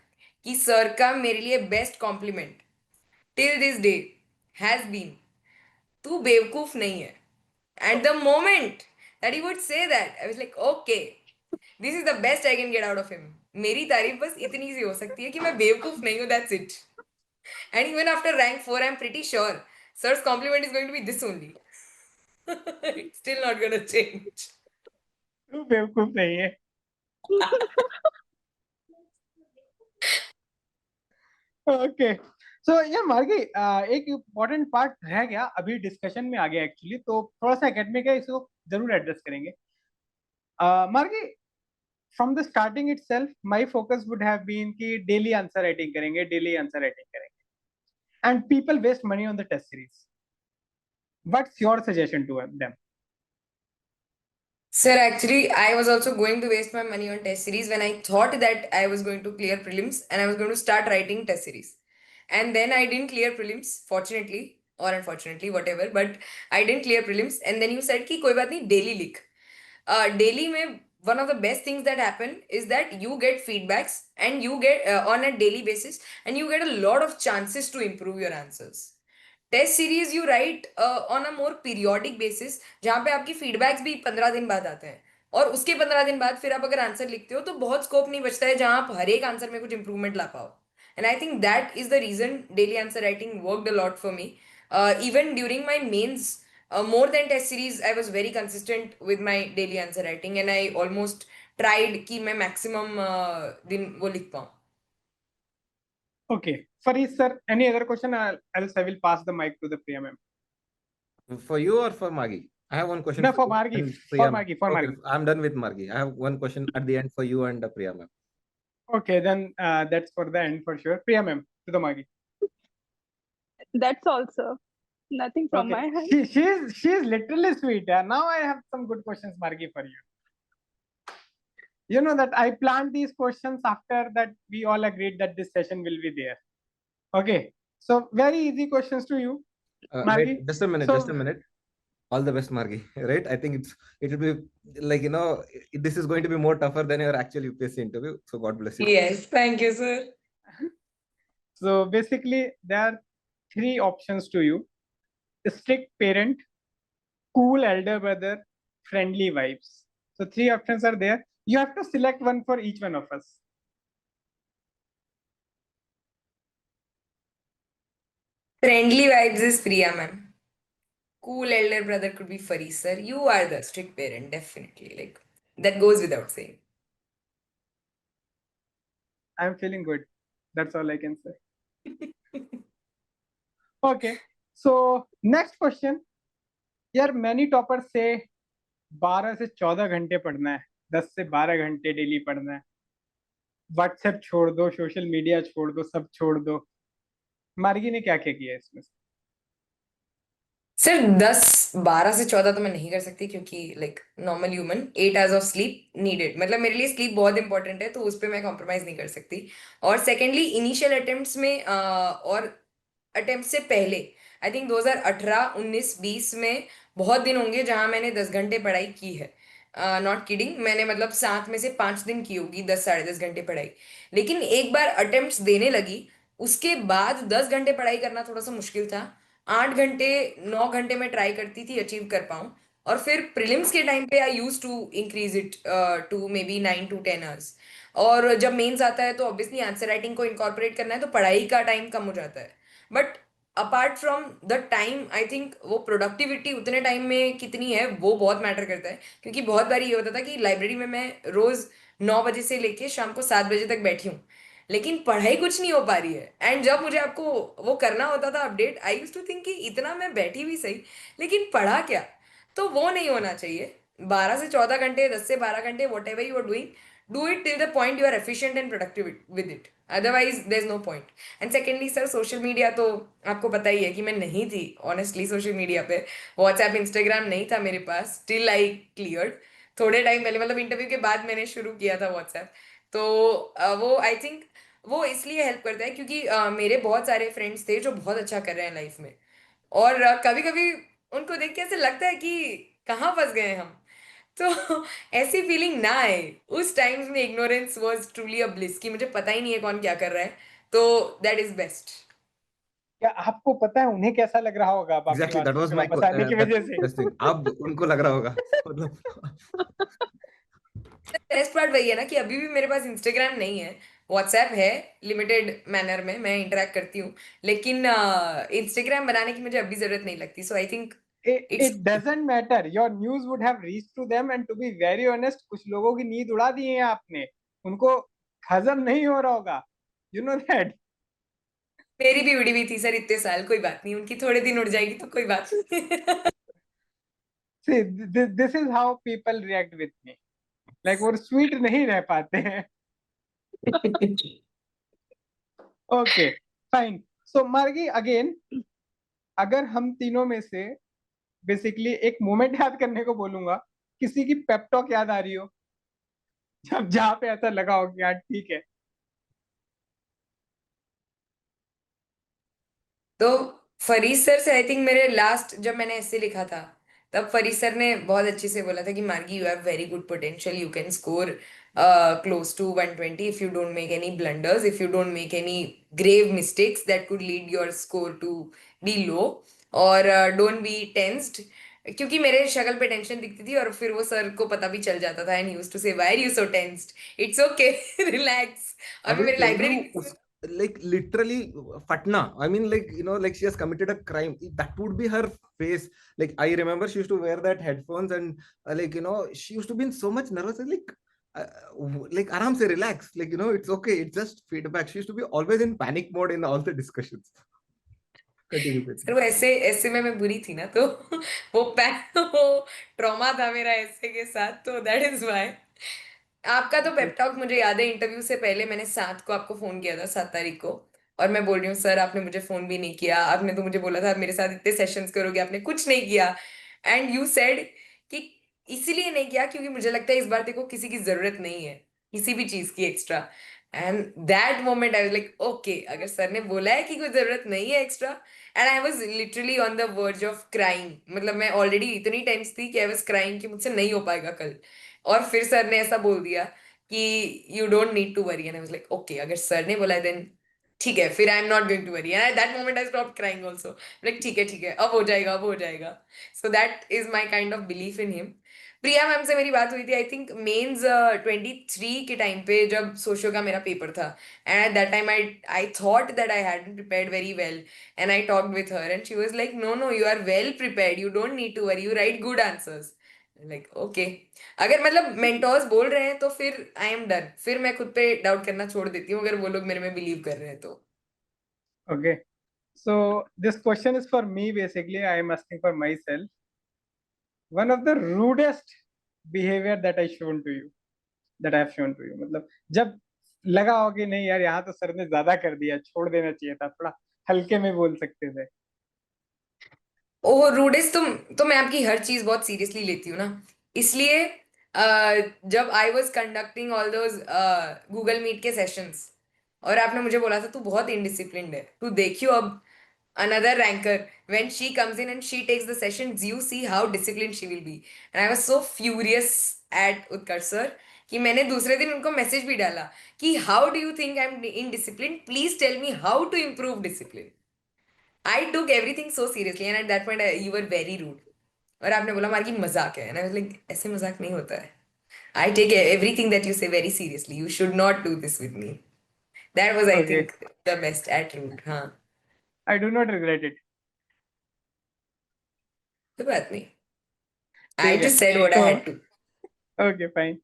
कि sir का मेरे लिए best compliment till this day has been तू बेवकूफ नहीं है. At the moment that he would say that, I was like, okay, this is the best I can get out of him. मेरी तारीफ बस इतनी सी हो सकती है कि मैं बेवकूफ नहीं हूँ, that's it. And even after rank 4, I'm pretty sure sir's compliment is going to be this only. It's still not going to change. तू बेवकूफ नहीं है. ओके सो यार मार्गी एक इम्पोर्टेंट पार्ट रह गया अभी डिस्कशन में आ गया एक्चुअली, तो थोड़ा सा एकेडमिक है, इसको जरूर एड्रेस करेंगे. Margi from the starting itself my focus would have been कि डेली आंसर राइटिंग करेंगे and people waste money on the test series. What's your suggestion to them? Sir, actually, I was also going to waste my money on test series when I thought that I was going to clear prelims and I was going to start writing test series. And then I didn't clear prelims, fortunately or unfortunately, whatever. But I didn't clear prelims. And then you said कि कोई बात नहीं, daily लिख. Daily में one of the best things that happen is that you get feedbacks and you get on a daily basis and you get a lot of chances to improve your answers. Test series you write on a more periodic basis, जहाँ पे आपकी feedbacks भी 15 दिन बाद आते हैं और उसके 15 दिन बाद फिर आप अगर आंसर लिखते हो तो बहुत स्कोप नहीं बचता है जहाँ आप हर एक आंसर में कुछ इंप्रूवमेंट ला पाओ. And I think that is the reason daily answer writing worked a lot for me. Even during my mains, more than test series, I was very consistent with my daily answer writing and I almost tried कि मैं maximum दिन वो लिख पाऊँ. Okay, Farid sir, any other question? Else I will pass the mic to the Priya ma'am. For you or for Margi? I have one question. No, for you Margi. and For Priya. Margi. For Okay, Margi. I'm done with Margi. I have one question at the end for you and Priya ma'am. Okay, then that's for the end for sure. Priya ma'am, to the Margi. That's all, sir. Nothing from my hand. She's literally sweet. Yeah. Now I have some good questions, Margi, for you. You know that I planned these questions after that we all agreed that this session will be there. Okay, so very easy questions to you, Margi. Wait, just a minute. So- Just a minute. All the best, Margi. Right? I think it will be like, you know, this is going to be more tougher than your actual UPSC interview. So God bless you. Yes, thank you, sir. So basically, there are three options to you: strict parent, cool elder brother, friendly vibes. So three options are there. You have to select one for each one of us. Friendly vibes is Priya ma'am. Cool elder brother could be Farid sir. You are the strict parent, definitely. Like that goes without saying. I'm feeling good. That's all I can say. Okay. So next question. यार many toppers say 12 से 14 घंटे पढ़ना है, 10 से 12 घंटे daily पढ़ना है. WhatsApp छोड़ दो, सोशल मीडिया छोड़ दो, सब छोड़ दो. मार्गी ने क्या क्या किया है इसमें? सर 10-12 से 14 तो मैं नहीं कर सकती क्योंकि like normal human 8 hours of sleep needed, मतलब मेरे लिए स्लीप बहुत इंपॉर्टेंट है तो उस पर मैं कॉम्प्रोमाइज नहीं कर सकती. और सेकेंडली इनिशियल अटेम्प्ट्स में और अटेम्प्ट से पहले आई थिंक 2018, 19, 20 में बहुत दिन होंगे जहां मैंने 10 घंटे पढ़ाई की है. नॉट किडिंग, मैंने मतलब 7 में से 5 दिन की होगी 10 साढ़े 10 घंटे पढ़ाई. लेकिन एक बार अटेम्प्ट्स देने लगी उसके बाद 10 घंटे पढ़ाई करना थोड़ा सा मुश्किल था. 8 घंटे 9 घंटे में ट्राई करती थी अचीव कर पाऊँ. और फिर प्रीलिम्स के टाइम पे I use to increase it to maybe 9 to 10 hours. और जब मेंस आता है तो ऑब्वियसली आंसर राइटिंग को इनकॉर्पोरेट करना है तो पढ़ाई का टाइम कम हो जाता है. But apart from the time I think वो प्रोडक्टिविटी उतने टाइम में कितनी है वो बहुत मैटर करता है. क्योंकि बहुत बार ये होता था कि लाइब्रेरी में मैं रोज 9 बजे से लेके शाम को 7 बजे तक बैठी हूँ लेकिन पढ़ाई कुछ नहीं हो पा रही है. एंड जब मुझे आपको वो करना होता था update, I use to think कि इतना मैं बैठी भी सही लेकिन पढ़ा क्या. तो वो नहीं होना चाहिए. 12 से 14 घंटे, 10 से 12 घंटे, whatever you are doing, do it till the point you are efficient and productive with it, otherwise there is no point. And secondly sir social media तो आपको पता ही है कि मैं नहीं थी ऑनेस्टली सोशल मीडिया पे. व्हाट्सएप इंस्टाग्राम नहीं था मेरे पास टिल आई क्लियर्ड. थोड़े टाइम पहले, मतलब इंटरव्यू के बाद मैंने शुरू किया था व्हाट्सएप। तो वो आई थिंक वो इसलिए हेल्प करता है क्योंकि मेरे बहुत सारे फ्रेंड्स थे जो बहुत अच्छा कर रहे हैं लाइफ में, और कभी कभी उनको देख के ऐसे लगता है कि कहाँ फंस गए हम। तो ऐसी फीलिंग ना आए। उस टाइम में ignorance was truly a bliss, कि मुझे पता ही नहीं है कौन क्या कर रहा है, तो दैट इज बेस्ट। क्या आपको पता है उन्हें कैसा लग रहा होगा अब आपके एग्जैक्टली, दैट व्हाट्सएप वाज पे माय वापस आने की वजह से? दैट्स थिंग, अब उनको लग रहा होगा मतलब बेस्ट पार्ट वही है ना कि अभी भी मेरे पास इंस्टाग्राम नहीं है, व्हाट्सएप है, लिमिटेड मैनर में मैं इंटरेक्ट करती हूँ, लेकिन इंस्टाग्राम बनाने की मुझे अभी जरूरत नहीं लगती, so I think it's. It doesn't matter, your news would have reach to them, and to be very honest कुछ लोगों की नींद उड़ा दी है आपने, उनको हजम नहीं हो रहा होगा, यू नो दैट। मेरी भी उड़ी हुई थी सर इतने साल, कोई बात नहीं, उनकी थोड़े दिन उड़ जाएगी तो कोई बात नहीं। See, this is how people react with me, like वो स्वीट नहीं रह पाते हैं। Okay, fine. सो मार्गी अगेन, अगर हम तीनों में से बेसिकली एक मोमेंट याद करने को बोलूंगा, किसी की पेप टॉक याद आ रही हो जब जहाँ पे ऐसा लगा हो कि यार ठीक है। तो फरीद सर से आई थिंक मेरे लास्ट जब मैंने ऐसे लिखा था, तब फरीद सर ने बहुत अच्छे से बोला था कि Margi you have very good potential, you can score close to 120 if you don't make any blunders, if you don't make any grave mistakes that could lead your score to be low, और don't B tensed. क्योंकि मेरे शक्ल पे tension दिखती थी और फिर वो सर को पता भी चल जाता था, and he used to say why are you so tensed, it's okay, relax. और I मैं will मेरी tell library you, like literally, Fatna. I mean, like, like she has committed a crime. That would be her face. Like, I remember she used to wear that headphones and, like, she used to be in so much nervous. And, uh, like, aram se relax. Like, it's okay. It's just feedback. She used to be always in panic mode in all the discussions. Continue, sir continue. वो ऐसे ऐसे में मैं बुरी थी ना, तो वो ट्रॉमा था मेरा ऐसे के साथ, तो दैट इज व्हाई। आपका तो पेप टॉक मुझे याद है, इंटरव्यू से पहले मैंने 7 को आपको फोन किया था, 7 तारीख को, और मैं बोल रही हूँ सर आपने मुझे फोन भी नहीं किया, आपने तो मुझे बोला था आप मेरे साथ इतने सेशंस करोगे, आपने कुछ नहीं किया, एंड यू सेड कि इसीलिए नहीं किया क्योंकि मुझे लगता है इस बार तेरे को किसी की जरूरत नहीं है, किसी भी चीज की extra. And that moment I was like okay, अगर सर ने बोला है कि कोई जरूरत नहीं है extra, and I was literally on the verge of crying, मतलब मैं ऑलरेडी इतनी टाइम्स थी कि आई वाज क्राइंग कि मुझसे नहीं हो पाएगा कल, और फिर सर ने ऐसा बोल दिया कि you don't need to worry, and I was like okay, अगर सर ने बोला है देन ठीक है, फिर I am not going to worry, and at that moment I stop crying also, like ठीक है अब हो जाएगा, अब हो जाएगा। So that is my kind of belief in him. Priya ma'am से मेरी बात हुई थी आई थिंक मेंस 23 के टाइम पे, जब सोशो का मेरा पेपर था, and at that time I thought that I hadn't prepared very well, and I talked with her and she was like no no you are well prepared, you don't need to worry, you write good answers. Like okay, अगर मतलब mentors बोल रहे हैं तो फिर I am done, फिर मैं खुद पे डाउट करना छोड़ देती हूँ अगर वो लोग मेरे में बिलीव कर रहे हैं तो। Okay, so this question is for me, basically I am asking for myself, one of the rudest behaviour that I shown to you, that I have shown to you, मतलब जब लगा हो कि नहीं यार यहाँ तो सर ने ज्यादा कर दिया, छोड़ देना चाहिए था, थोड़ा हल्के में बोल सकते थे। ओह रूडेस्ट, तो मैं आपकी हर चीज बहुत सीरियसली लेती हूँ ना, इसलिए जब I was conducting all those Google Meet के सेशंस, और आपने मुझे बोला था तू बहुत इनडिसिप्लिन्ड है, तू देखियो अब another ranker when she comes in and she takes the sessions, you see how disciplined she will be, and I was so furious at Utkarsh sir कि मैंने दूसरे दिन उनको मैसेज भी डाला कि how do you think I'm indisciplined, please tell me how to improve discipline। I took everything so seriously and at that point you were very rude, और आपने बोला मार की मजाक है, and I was like ऐसे मजाक नहीं होता है, I take everything that you say very seriously, you should not do this with me। That was I okay, think the best at rude। हाँ, I do not regret it. कोई बात नहीं, I ठीक है, just said what I तो had to। Okay fine,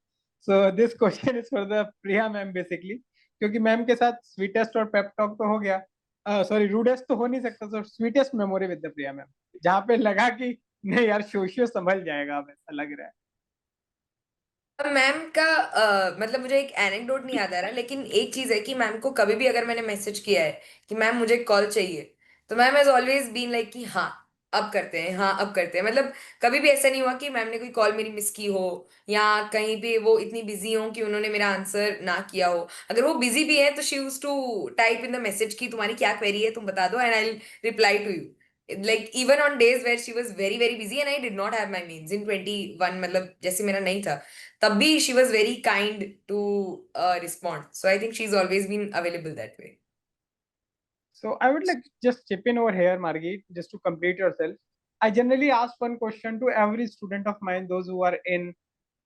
so this question is for the Priya ma'am basically, क्योंकि ma'am के साथ स्वीटेस्ट और पेप टॉक तो हो गया, सॉरी रूडेस्ट तो हो नहीं सकता, so sweetest memory with the Priya ma'am, जहाँ पे लगा कि नहीं यार सोशियो संभल जाएगा, अब ऐसा लग रहा है। अब मैम का मतलब मुझे एक एनेक्डोट नहीं याद आ रहा, लेकिन एक चीज है कि मैम को कभी भी अगर मैंने मैसेज किया है कि मैम मुझे कॉल चाहिए, तो ma'am has always been like कि हाँ अब करते हैं, हाँ अब करते हैं। मतलब कभी भी ऐसा नहीं हुआ कि मैम ने कोई कॉल मेरी मिस की हो, या कहीं पे वो इतनी बिजी हो कि उन्होंने मेरा आंसर ना किया हो। अगर वो बिजी भी है तो she used to type in the message कि तुम्हारी क्या क्वेरी है, तुम बता दो, and I will reply to you. Like even on days where she was very very busy and I did not have my means in 21, मतलब जैसे मेरा नहीं था, तब भी she was very kind to respond. So I think she is always been available that way. So I would like just chip in over here, Margit, just to complete yourself. I generally ask one question to every student of mine, those who are in,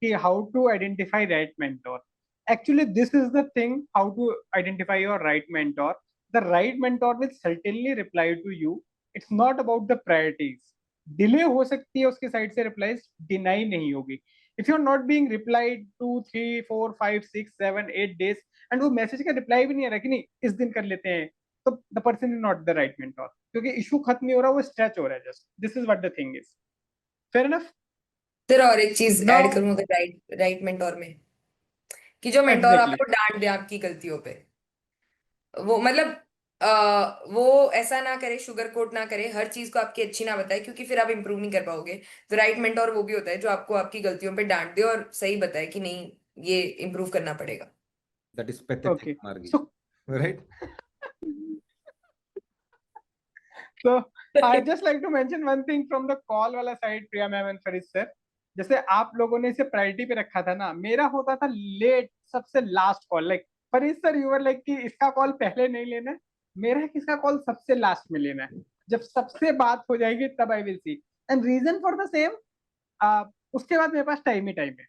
ki how to identify right mentor. Actually, this is the thing, how to identify your right mentor. The right mentor will certainly reply to you. It's not about the priorities. Delay हो सकती है उसके side से replies, deny नहीं होगी. If you're not being replied 2, 3, 4, 5, 6, 7, 8 days and वो message का reply भी नहीं आ रहा कि नहीं इस दिन कर लेते हैं, तो the person is not the right mentor, क्योंकि इशू खत्म नहीं हो रहा, वो स्ट्रेच हो रहा है just. This is what the thing is. Fair enough. Sir और एक चीज ऐड नाउ करूँ अगर राइट राइट मेंटोर में, कि जो मेंटोर एग्जैक्टली. आपको डांट दे आपकी गलतियों पे, वो मतलब वो ऐसा ना करे, शुगर कोट ना करे, हर चीज को आपकी अच्छी ना बताए, क्योंकि फिर आप इंप्रूव नहीं कर पाओगे। तो राइट मेंटोर वो भी होता है जो आपको आपकी गलतियों पे डांट दे और सही बताए कि नहीं ये इम्प्रूव करना पड़ेगा। That is pathetic, okay. Margi. So Right? So I just like to mention one thing from the call वाला side, Priya ma'am and Farid sir. जैसे आप लोगों ने इसे प्रायोरिटी पे रखा था ना, मेरा होता था लेट, सबसे last call. Like Farid sir you were like कि इसका कॉल पहले नहीं लेना है, मेरा है कि इसका कॉल सबसे लास्ट में लेना है. जब सबसे बात हो जाएगी तब I will see. And reason for the same, उसके बाद मेरे पास टाइम ही टाइम है.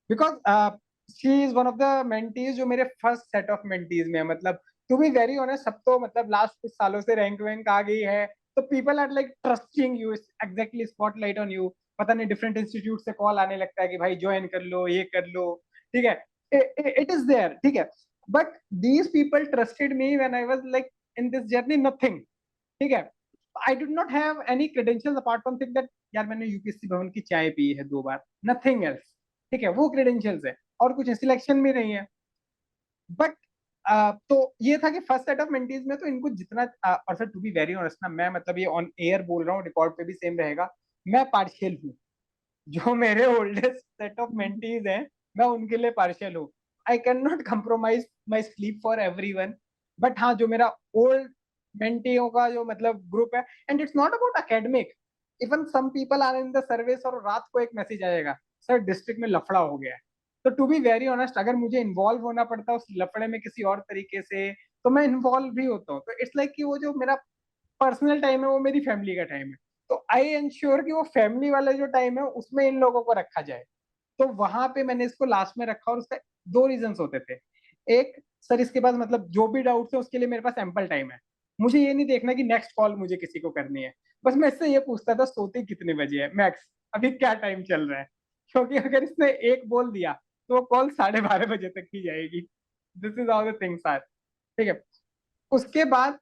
Because she is one of the mentees जो मेरे फर्स्ट सेट ऑफ मेंटीज में है. मतलब टू बी वेरी ऑनेस्ट, सब तो मतलब लास्ट कुछ सालों से रैंक वैंक आ गई है, तो people are like trusting you, exactly spotlight on you. पता नहीं डिफरेंट इंस्टीट्यूट से कॉल आने लगता है कि भाई ज्वाइन कर लो, ये कर लो. ठीक है, इट इज देयर. ठीक है, but these people trusted me when I was like in this journey nothing. ठीक है, I did not have any credentials apart from think that यार मैंने यूपीएससी भवन की चाय पी है 2 बार, नथिंग एल्स. ठीक है, वो क्रेडेंशियल्स है और कुछ सिलेक्शन भी नहीं है. बट तो ये था कि फर्स्ट सेट ऑफ मेंटीज में तो इनको जितना और sir to be very honest ना, मैं मतलब ये ऑन एयर बोल रहा हूँ, रिकॉर्ड पे भी सेम रहेगा, मैं पार्शियल हूँ. जो मेरे ओल्डेस्ट सेट ऑफ मेंटीज हैं, मैं उनके लिए पार्शियल हूँ. I can not compromise my sleep for everyone. But हाँ, जो मेरा ओल्ड मेंटियों का जो मतलब ग्रुप है, and it's not about academic, even some people are in the service और रात को एक मैसेज आएगा, सर डिस्ट्रिक्ट में लफड़ा हो गया है. तो टू बी वेरी ऑनेस्ट, अगर मुझे इन्वॉल्व होना पड़ता है उस लफड़े में किसी और तरीके से, तो मैं इन्वॉल्व भी होता हूँ. तो इट्स लाइक कि वो जो मेरा पर्सनल टाइम है वो मेरी फैमिली का टाइम है. तो आई एंश्योर कि वो फैमिली वाला जो टाइम है उसमें इन लोगों को रखा जाए. तो वहां पे मैंने इसको लास्ट में रखा, और उसका 2 रीजन होते थे. एक, सर इसके पास मतलब जो भी डाउट्स है उसके लिए मेरे पास एम्पल टाइम है, मुझे ये नहीं देखना कि नेक्स्ट कॉल मुझे किसी को करनी है. बस मैं इससे ये पूछता था सोते कितने बजे है मैक्स, अभी क्या टाइम चल रहा है, क्योंकि अगर इसने एक बोल दिया तो वो कॉल 12:30 बजे तक की जाएगी. This is how the things are. ठीक है, उसके बाद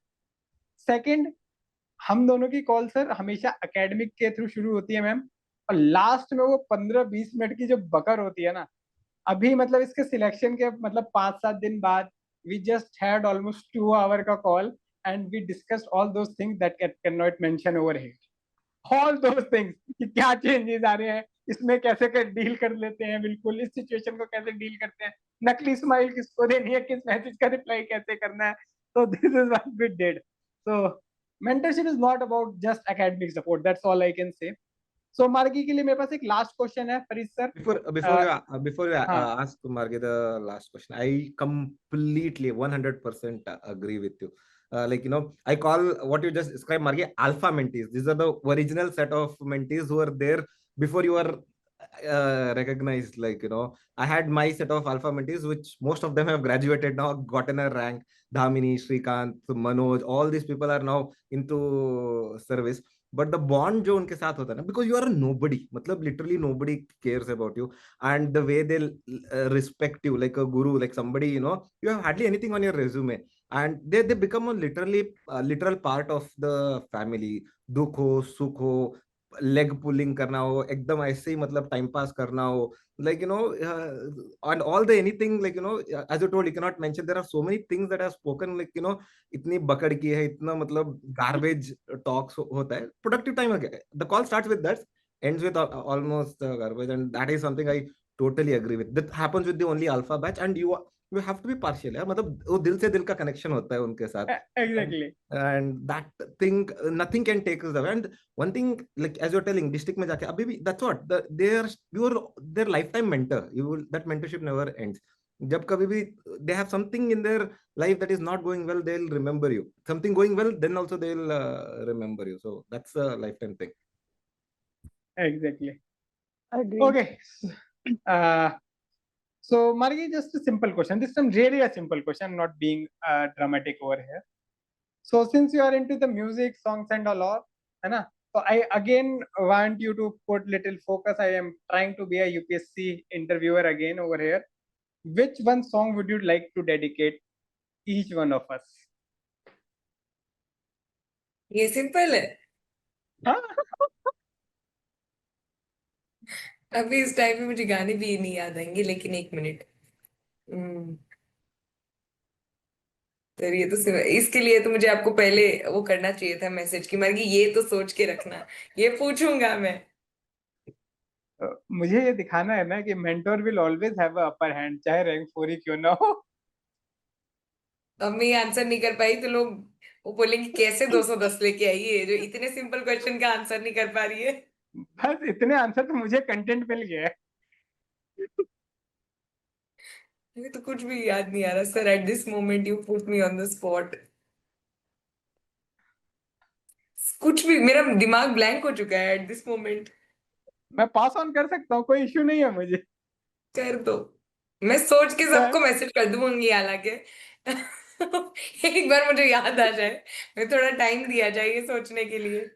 सेकंड, हम दोनों की कॉल सर हमेशा एकेडमिक के थ्रू शुरू होती है मैम, और लास्ट में वो 15-20 मिनट की जो बकर होती है ना, अभी मतलब इसके सिलेक्शन के मतलब 5-7 दिन बाद, we just had almost 2 hour का call and we discussed all those things that can not mention over here. All those things कि क्या चेंजेस आ रहे हैं इसमें, कैसे कर डील कर लेते हैं, बिल्कुल इस सिचुएशन को कैसे डील करते हैं, नकली स्माइल किसको देनी है, किस मैसेज का रिप्लाई कैसे करना है. तो this is what we did. So mentorship is not about just academic support, that's all I can say. So मार्गी के लिए मेरे पास एक लास्ट क्वेश्चन है फरीद सर. Before you हाँ, ask Margi the last question, I completely 100% agree with you. Like I call what you just described, Margi, alpha mentees. These are the original set of mentees who are there before you are recognized. Like I had my set of alpha mentees, which most of them have graduated now, gotten a rank. Dhamini, Shrikant, Manoj, all these people are now into service. But the bond जो उनके साथ होता है ना, because you are nobody, मतलब literally nobody cares about you, and the way they respect you like a guru, like somebody, you have hardly anything on your resume, and they become a literal part of the family. दुख हो, सुख हो, leg pulling करना हो, एकदम ऐसे ही मतलब time pass करना हो, like and all the anything, like as you told, you cannot mention, there are so many things that are spoken, like इतनी बकड़ की है, इतना मतलब garbage talks होता है. Productive time, the call starts with that, ends with almost garbage, and that is something I totally agree with. That happens with the only alpha batch, and you have to be partial यार, मतलब वो दिल से दिल का connection होता है उनके साथ. Exactly. And that thing, nothing can take us away. And one thing, like as you're telling, district में जाके अभी भी, that's what you are their lifetime mentor. That mentorship never ends. जब कभी भी they have something in their life that is not going well, they'll remember you. Something going well, then also they'll remember you. So that's a lifetime thing. Exactly. Agreed. Okay. So Margi, just a simple question. This is really a simple question, not being dramatic over here. So since you are into the music, songs and all, है ना? So I again want you to put little focus. I am trying to be a UPSC interviewer again over here. Which one song would you like to dedicate each one of us? ये simple है. हाँ? अभी इस time में मुझे गाने भी नहीं याद आएंगे, लेकिन एक मिनट. तो ये तो इसके लिए तो मुझे आपको पहले वो करना चाहिए था मैसेज की, मर्गी ये तो सोच के रखना, ये पूछूंगा मैं. मुझे ये दिखाना है ना कि mentor will always have a upper hand, चाहे रैंक 4 ही क्यों ना हो. अब मैं ये आंसर नहीं कर पाई तो लोग वो बोलेंगे कैसे 210 लेके आई है जो इतने सिंपल क्वेश्चन का आंसर नहीं कर पा रही है. बस इतने आंसर तो मुझे कंटेंट मिल गया है. मुझे तो कुछ भी याद नहीं आ रहा sir. At this moment you put me on the spot. कुछ भी, मेरा दिमाग ब्लैंक हो चुका है एट दिस मोमेंट. मैं पास ऑन कर सकता हूँ, कोई इश्यू नहीं है मुझे. कर दो, मैं सोच के Done. सबको मैसेज कर दूंगी हालांकि. एक बार मुझे याद आ जाए, मैं थोड़ा टाइम दिया जाए ये सोचने के लिए.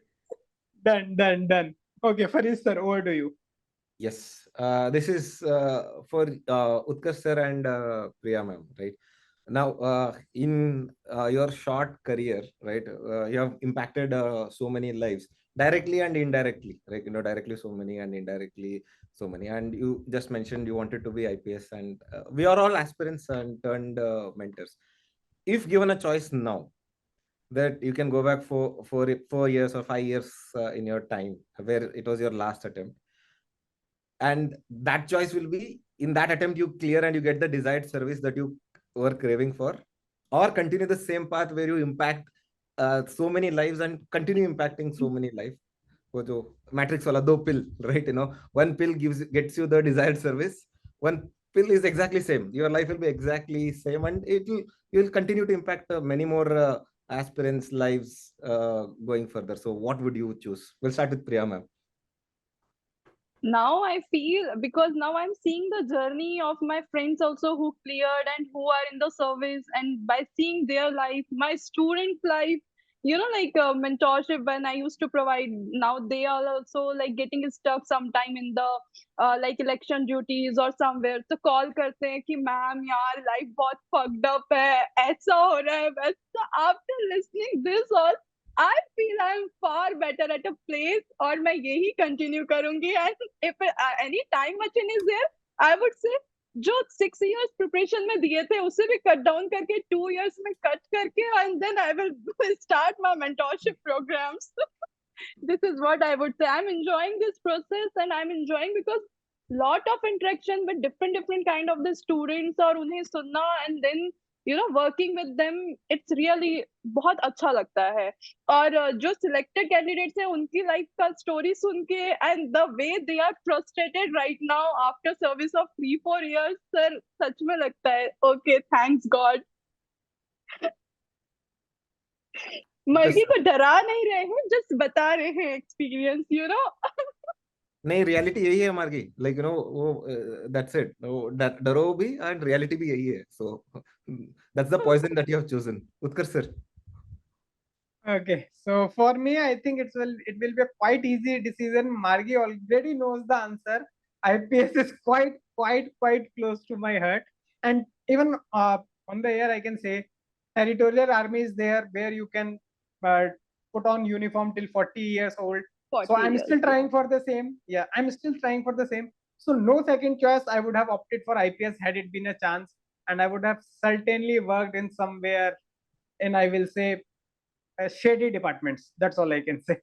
Done. Okay, Faris sir, over to you. Yes, this is for Utkarsh sir and Priya ma'am, right? Now, in your short career, right, you have impacted so many lives directly and indirectly, right? Directly so many and indirectly so many. And you just mentioned you wanted to be IPS, and we are all aspirants and turned mentors. If given a choice now, that you can go back for 4 years or 5 years in your time where it was your last attempt, and that choice will be, in that attempt you clear and you get the desired service that you were craving for, or continue the same path where you impact so many lives and continue impacting so many lives. वो जो matrix वाला 2 pill, right? One pill gets you the desired service, one pill is exactly same, your life will be exactly same, and you will continue to impact many more aspirants lives going further. So what would you choose? We'll start with Priya ma'am. Now I feel, because now I'm seeing the journey of my friends also who cleared and who are in the service, and by seeing their life, my student life, like mentorship when I used to provide, now they are also like getting stuck sometime in the like election duties or somewhere, तो call करते हैं कि ma'am यार life बहुत fucked up है, ऐसा हो रहा है वैसा. After listening this all, I feel I'm far better at a place, और मैं यही continue करूंगी. And if any time machine is there, I would say जो 6 years preparation में दिए थे उसे भी cut down करके 2 years में cut करके, and then I will start my mentorship programs. This is what I would say. I'm enjoying this process, and I'm enjoying because lot of interaction with different kind of the students, और उन्हें सुनना, and then working with them, it's really बहुत अच्छा लगता है. और जो selected candidates हैं उनकी life का story सुन के, and the way they are frustrated right now after service of 3-4 years, sir, सच में लगता है okay, thanks God. मर्गी को डरा नहीं रहे हैं, just बता रहे हैं experience. नहीं, रियलिटी यही है हमारी, लाइक वो दैट्स इट, डरो भी एंड रियलिटी भी यही है. So that's the poison that you have chosen. Utkarsh sir. Okay, so for me, I think it will be a quite easy decision. Margi already knows the answer. IPS is quite close to my heart, and even on the air, I can say territorial army is there where you can put on uniform till 40 years old, 40 So I'm years still trying before. for the same. Yeah, I'm still trying for the same. So no second choice. I would have opted for IPS had it been a chance, and I would have certainly worked in somewhere in, I will say, shady departments. That's all I can say.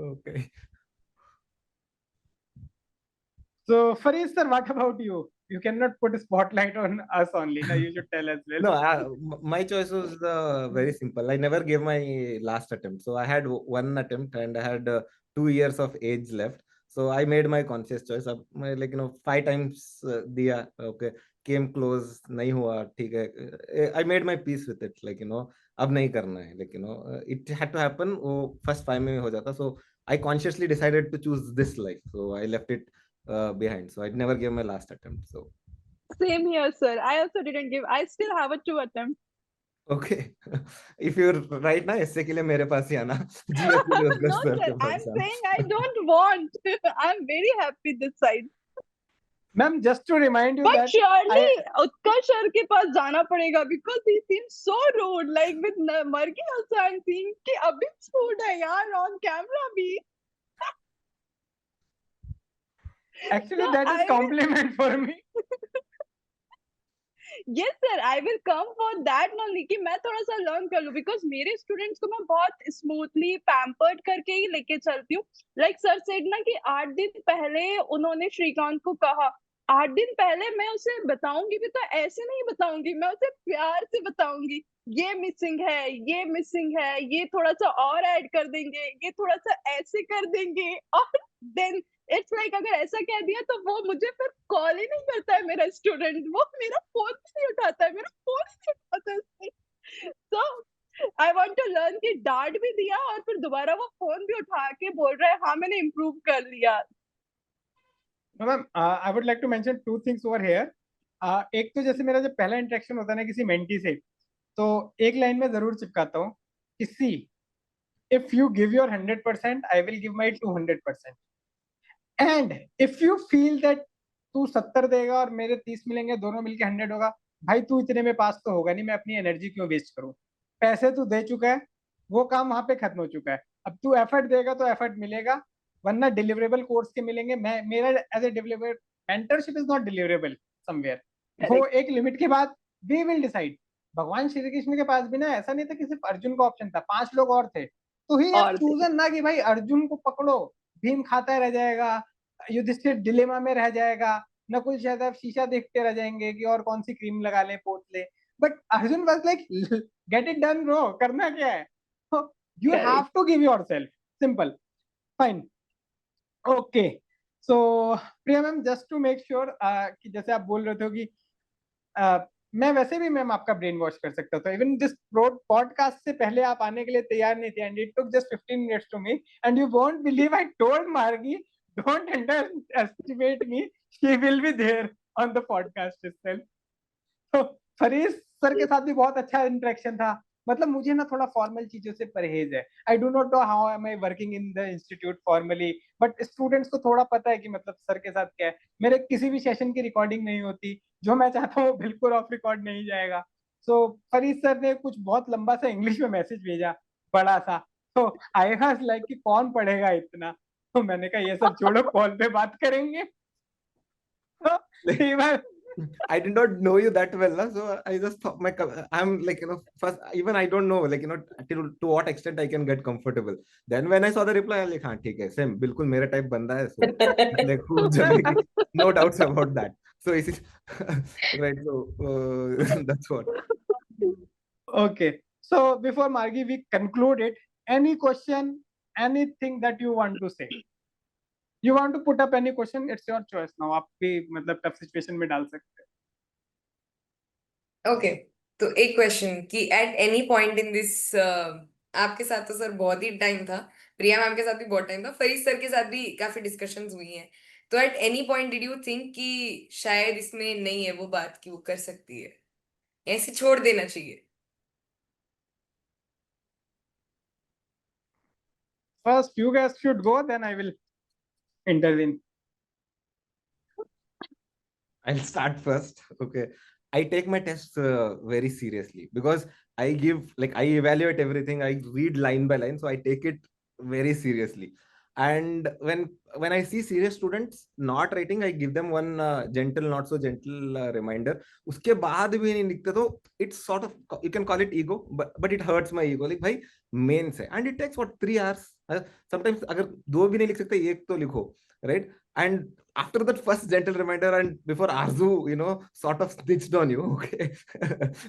Okay. So Farid sir, what about you? You cannot put a spotlight on us only. Now you should tell as well. No, my choice was very simple. I never gave my last attempt. So I had one attempt and I had 2 years of age left. So I made my conscious choice. अब मैं like 5 times दिया. Okay, came close, नहीं हुआ, ठीक है. I made my peace with it. Like अब नहीं करना है. Like it had to happen. वो first 5 में हो जाता. So I consciously decided to choose this life. So I left it behind. So I never gave my last attempt. So. Same here, sir. I also didn't give. I still have a 2 attempt. Okay if you right ना ऐसे के लिए मेरे पास ही आना GS के लिए No, sir sir. के I'm पास आना saying I don't want. I'm very happy this side. Ma'am, just to remind you But that surely Utkarsh sir के पास जाना पड़ेगा because he seems so rude. Like with Margi also, I'm seeing कि अभी rude है यार on camera भी. actually So that is I will. compliment for me. Yes sir, I will come for that only कि मैं थोड़ा सा learn कर लूँ because मेरे students को मैं बहुत smoothly pampered करके ही लेके चलती हूँ. Like sir said ना कि 8 दिन पहले उन्होंने श्रीकांत को कहा 8 दिन पहले मैं उसे बताऊंगी भी तो ऐसे नहीं बताऊंगी, मैं उसे प्यार से बताऊंगी ये मिसिंग है, ये थोड़ा सा और ऐड कर देंगे, ये थोड़ा सा ऐसे कर देंगे और देन इट्स लाइक अगर ऐसा कह दिया तो वो मुझे फिर कॉल ही नहीं करता है मेरा स्टूडेंट, वो मेरा फोन भी नहीं उठाता है, मेरा फोन ही नहीं उठाता है. सो आई वांट टू लर्न कि डांट भी दिया और फिर दोबारा वो फोन भी उठा के बोल रहा है हाँ मैंने इम्प्रूव कर लिया. No, ma'am, I would like to mention two things over here. एक तो जैसे मेरा जब पहला इंटरेक्शन होता है ना किसी मेंटी से, तो एक लाइन में जरूर चिपकाता हूँ कि सी if you give your 100%, I will give my 200%. And if you feel that तू 70 देगा और मेरे 30 मिलेंगे, दोनों मिलके 100 होगा, भाई तू इतने में पास तो होगा नहीं, मैं अपनी एनर्जी क्यों वेस्ट करूं? पैसे तू दे चुका है, वो काम वहां पे खत्म हो चुका है. अब तू एफर्ट देगा तो एफर्ट मिलेगा, वरना डिलीवरेबल कोर्स के मिलेंगे. मैं मेरा as a deliverable mentorship is not deliverable somewhere. वो एक लिमिट के बाद वी विल डिसाइड. भगवान श्री कृष्ण के पास भी ना ऐसा नहीं था कि सिर्फ अर्जुन का ऑप्शन था, 5 लोग और थे. तो ही हैज चूजन ना कि भाई अर्जुन को पकड़ो, भीम खाता रह जाएगा, युधिष्ठिर डिलेमा में रह जाएगा, नकुल सहदेव शीशा देखते रह जाएंगे कि और कौन सी क्रीम लगा ले, पोत ले. But Arjun was like get it done bro, करना क्या है? You have to give yourself, simple, fine. Okay, so Priya ma'am, just to make sure कि जैसे आप बोल रहे थे कि मैं वैसे भी मैम आपका ब्रेन वॉश कर सकता था. इवन दिस पॉडकास्ट से पहले आप आने के लिए तैयार नहीं थे, and it took just 15 minutes to me, and you won't believe I told Margi don't underestimate me, she will be there on the podcast itself. तो फरीस सर के साथ भी बहुत अच्छा इंटरेक्शन था. मतलब मुझे ना थोड़ा फॉर्मल चीजों से परहेज है. I do not know how am I working in the institute formally, but students को थोड़ा पता है कि मतलब सर के साथ क्या है. मेरे किसी भी सेशन की रिकॉर्डिंग नहीं होती, जो मैं चाहता हूँ बिल्कुल ऑफ रिकॉर्ड नहीं जाएगा. सो फरीस सर ने कुछ बहुत लंबा सा इंग्लिश में मैसेज भेजा, बड़ा सा. तो आई वाज लाइक कि कौन पढ़ेगा इतना. तो मैंने कहा ये सब छोड़ो, कॉल पे बात करेंगे. I did not know you that well, na? So I just thought I'm like first even I don't know like to what extent I can get comfortable. Then when I saw the reply, I was like हाँ ठीक है, same बिल्कुल मेरा type बंदा है. So like no doubts about that. So is right. So that's what. Okay. So before Margi we conclude it, any question, anything that you want to say? You want to put up any question? It's your choice now. आप भी मतलब tough situation में डाल सकते हैं. Okay, तो एक question कि at any point in this, आपके साथ तो सर बहुत ही टाइम था, प्रिया मैम के साथ भी बहुत टाइम था, फरीद सर के साथ भी काफी डिस्कशंस हुई हैं, तो at any point did you think कि शायद इसमें नहीं है वो बात कि वो कर सकती है, ऐसे छोड़ देना चाहिए? First, you guys should go, then I will intervene. I'll start first. Okay. I take my tests very seriously because I evaluate everything. I read line by line. So I take it very seriously. And when I see serious students not writing, I give them one gentle, not so gentle reminder. उसके बाद भी नहीं लिखते तो it's sort of, you can call it ego, but it hurts my ego. Like भाई mains है and it takes what 3 hours. Sometimes अगर दो भी नहीं लिख सकते एक तो लिखो, right? And after that first gentle reminder, and before Arzu, sort of snitched on you, okay,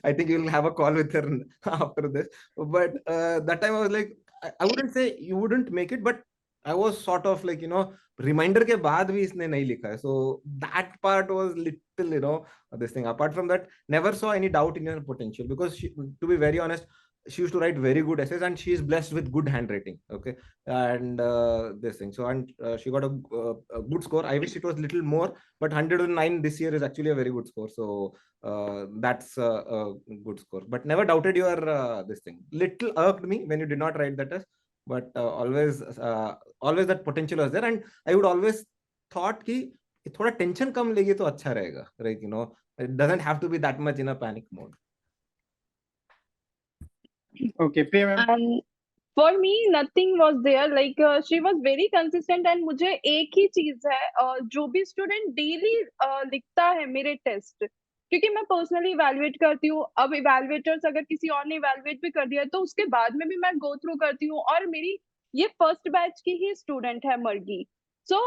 I think you'll have a call with her after this. But that time I was like, I wouldn't say you wouldn't make it, but I was sort of like, reminder के बाद भी इसने नहीं लिखा है. So that part was little, this thing. Apart from that, never saw any doubt in your potential, because she, to be very honest, she used to write very good essays, and she is blessed with good handwriting. Okay. And this thing. So, and she got a good score. I wish it was little more, but 109 this year is actually a very good score. So that's a good score. But never doubted your this thing. Little irked me when you did not write that test, but always that potential was there, and I would always thought कि थोड़ा tension कम लेगी तो अच्छा रहेगा, right? It doesn't have to be that much in a panic mode. Okay, Priya ma'am. And for me, nothing was there. Like she was very consistent, and मुझे एक ही चीज है, जो भी स्टूडेंट डेली लिखता है मेरे टेस्ट, क्योंकि मैं पर्सनली इवेलुएट करती हूँ. अब इवेलुएटर्स अगर किसी और ने इवेलुएट भी कर दिया है, तो उसके बाद में भी मैं गो थ्रू करती हूँ. और मेरी ये फर्स्ट बैच की ही स्टूडेंट है मर्गी. सो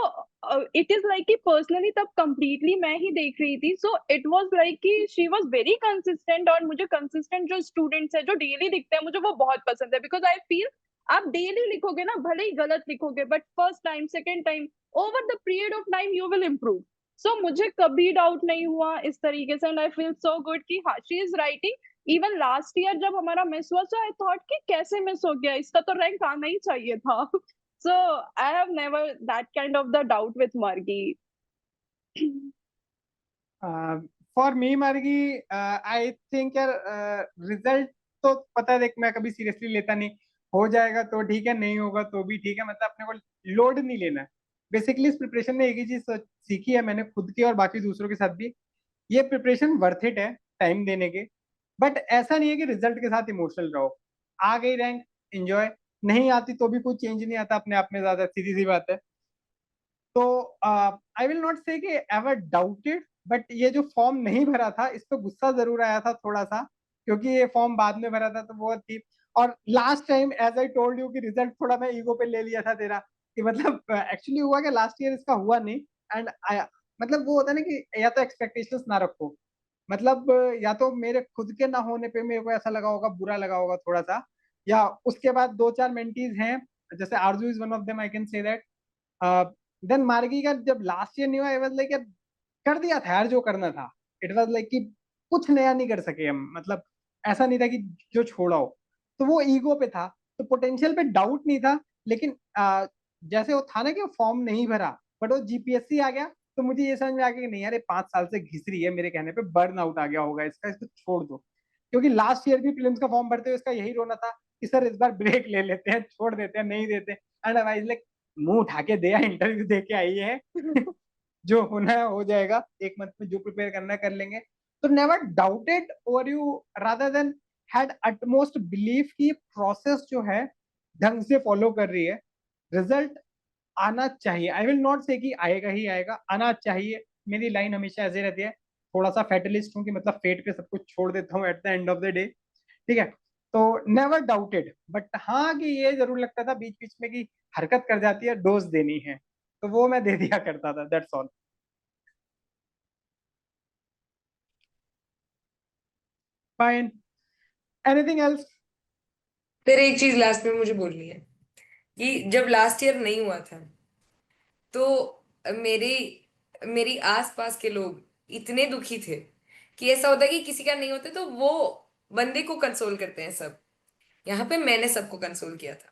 इट इज लाइक कि पर्सनली तब कंप्लीटली मैं ही देख रही थी. सो इट वाज लाइक कि शी वाज वेरी कंसिस्टेंट. और मुझे कंसिस्टेंट जो स्टूडेंट्स है जो डेली दिखते हैं, मुझे वो बहुत पसंद है. बिकॉज आई फील आप डेली लिखोगे ना, भले ही गलत लिखोगे, but first time, second time, over the period of time you will improve. So मुझे कभी डाउट नहीं हुआ इस तरीके से. And I feel so good कि हाँ, she is writing. Even last year जब हमारा मिस हुआ, सो आई थॉट कि कैसे मिस हो गया, इसका तो रैंक आना ही चाहिए था. So I have never that kind of the doubt with Margi. For me Margi, I think यार, रिजल्ट तो पता है, देख मैं कभी सीरियसली लेता नहीं. हो जाएगा तो ठीक है, नहीं होगा तो भी ठीक है. मतलब अपने को लोड नहीं लेना है. बेसिकली इस प्रिपरेशन में एक ही चीज सीखी है मैंने खुद की और बाकी दूसरों के साथ भी. ये प्रिपरेशन वर्थ इट है टाइम देने के. बट ऐसा नहीं है कि रिजल्ट के साथ इमोशनल रहो. आ गई रैंक, एंजॉय. नहीं आती तो भी कोई चेंज नहीं आता अपने आप में, ज्यादा सीधी सी बात है. तो आई विल नॉट से कि एवर डाउटेड, बट ये जो फॉर्म नहीं भरा था इस पे गुस्सा जरूर आया था थोड़ा सा, क्योंकि ये फॉर्म बाद में भरा था तो वो थी. और last time as I told you कि रिजल्ट थोड़ा मैं ईगो पे ले लिया था तेरा, कि मतलब एक्चुअली हुआ कि लास्ट ईयर इसका हुआ नहीं. एंड मतलब वो होता है ना कि या तो एक्सपेक्टेशंस ना रखो. मतलब या तो मेरे खुद के ना होने पे मेरे को ऐसा लगा होगा, बुरा लगा होगा थोड़ा सा, या उसके बाद दो चार मेंटीज हैं, जैसे Aarzoo is one of them, I can say that. Then Margi का जब लास्ट ईयर नहीं हुआ, आई वाज लाइक कर दिया था यार जो करना था. इट वाज लाइक कि कुछ नया नहीं कर सके हम. मतलब ऐसा नहीं था कि जो छोड़ा हो. तो वो ईगो पे था, तो पोटेंशियल पे डाउट नहीं था. लेकिन जैसे वो था ना कि फॉर्म नहीं भरा, बट वो जीपीएससी आ गया, तो मुझे ये समझ में आ गया कि नहीं यार, ये 5 साल से घिस रही है मेरे कहने पे, बर्न आउट आ गया होगा इसका, इसको छोड़ दो. क्योंकि लास्ट ईयर भी प्रीलिम्स का फॉर्म भरते हुए इसका यही रोना था कि सर इस बार ब्रेक ले लेते हैं, छोड़ देते हैं, नहीं देते. एंड आई लाइक मुंह उठा के दिया, इंटरव्यू दे के आई है. जो होना है हो जाएगा, एक मंथ में जो प्रिपेयर करना है कर लेंगे. तो never doubted over you, rather than had utmost belief कि प्रोसेस जो है ढंग से फॉलो कर रही है. रिजल्ट आना चाहिए. आई विल नॉट से कि आएगा ही आएगा, आना चाहिए. मेरी लाइन हमेशा ऐसे रहती है, थोड़ा सा फेटलिस्ट हूँ कि मतलब फेट पे सब कुछ छोड़ देता हूँ eight the end of the day. ठीक है. तो नेवर डाउटेड, बट हाँ कि ये जरूर लगता था बीच बीच में कि हरकत कर जाती है, डोज देनी है, तो वो मैं दे दिया करता था. That's all. Fine. Anything else? फिर एक चीज लास्ट में मुझे बोलनी है कि जब लास्ट ईयर नहीं हुआ था तो मेरी मेरी आसपास के लोग इतने दुखी थे कि ऐसा होता है कि किसी का नहीं होता तो वो बंदे को कंसोल करते हैं सब. यहाँ पे मैंने सबको कंसोल किया था.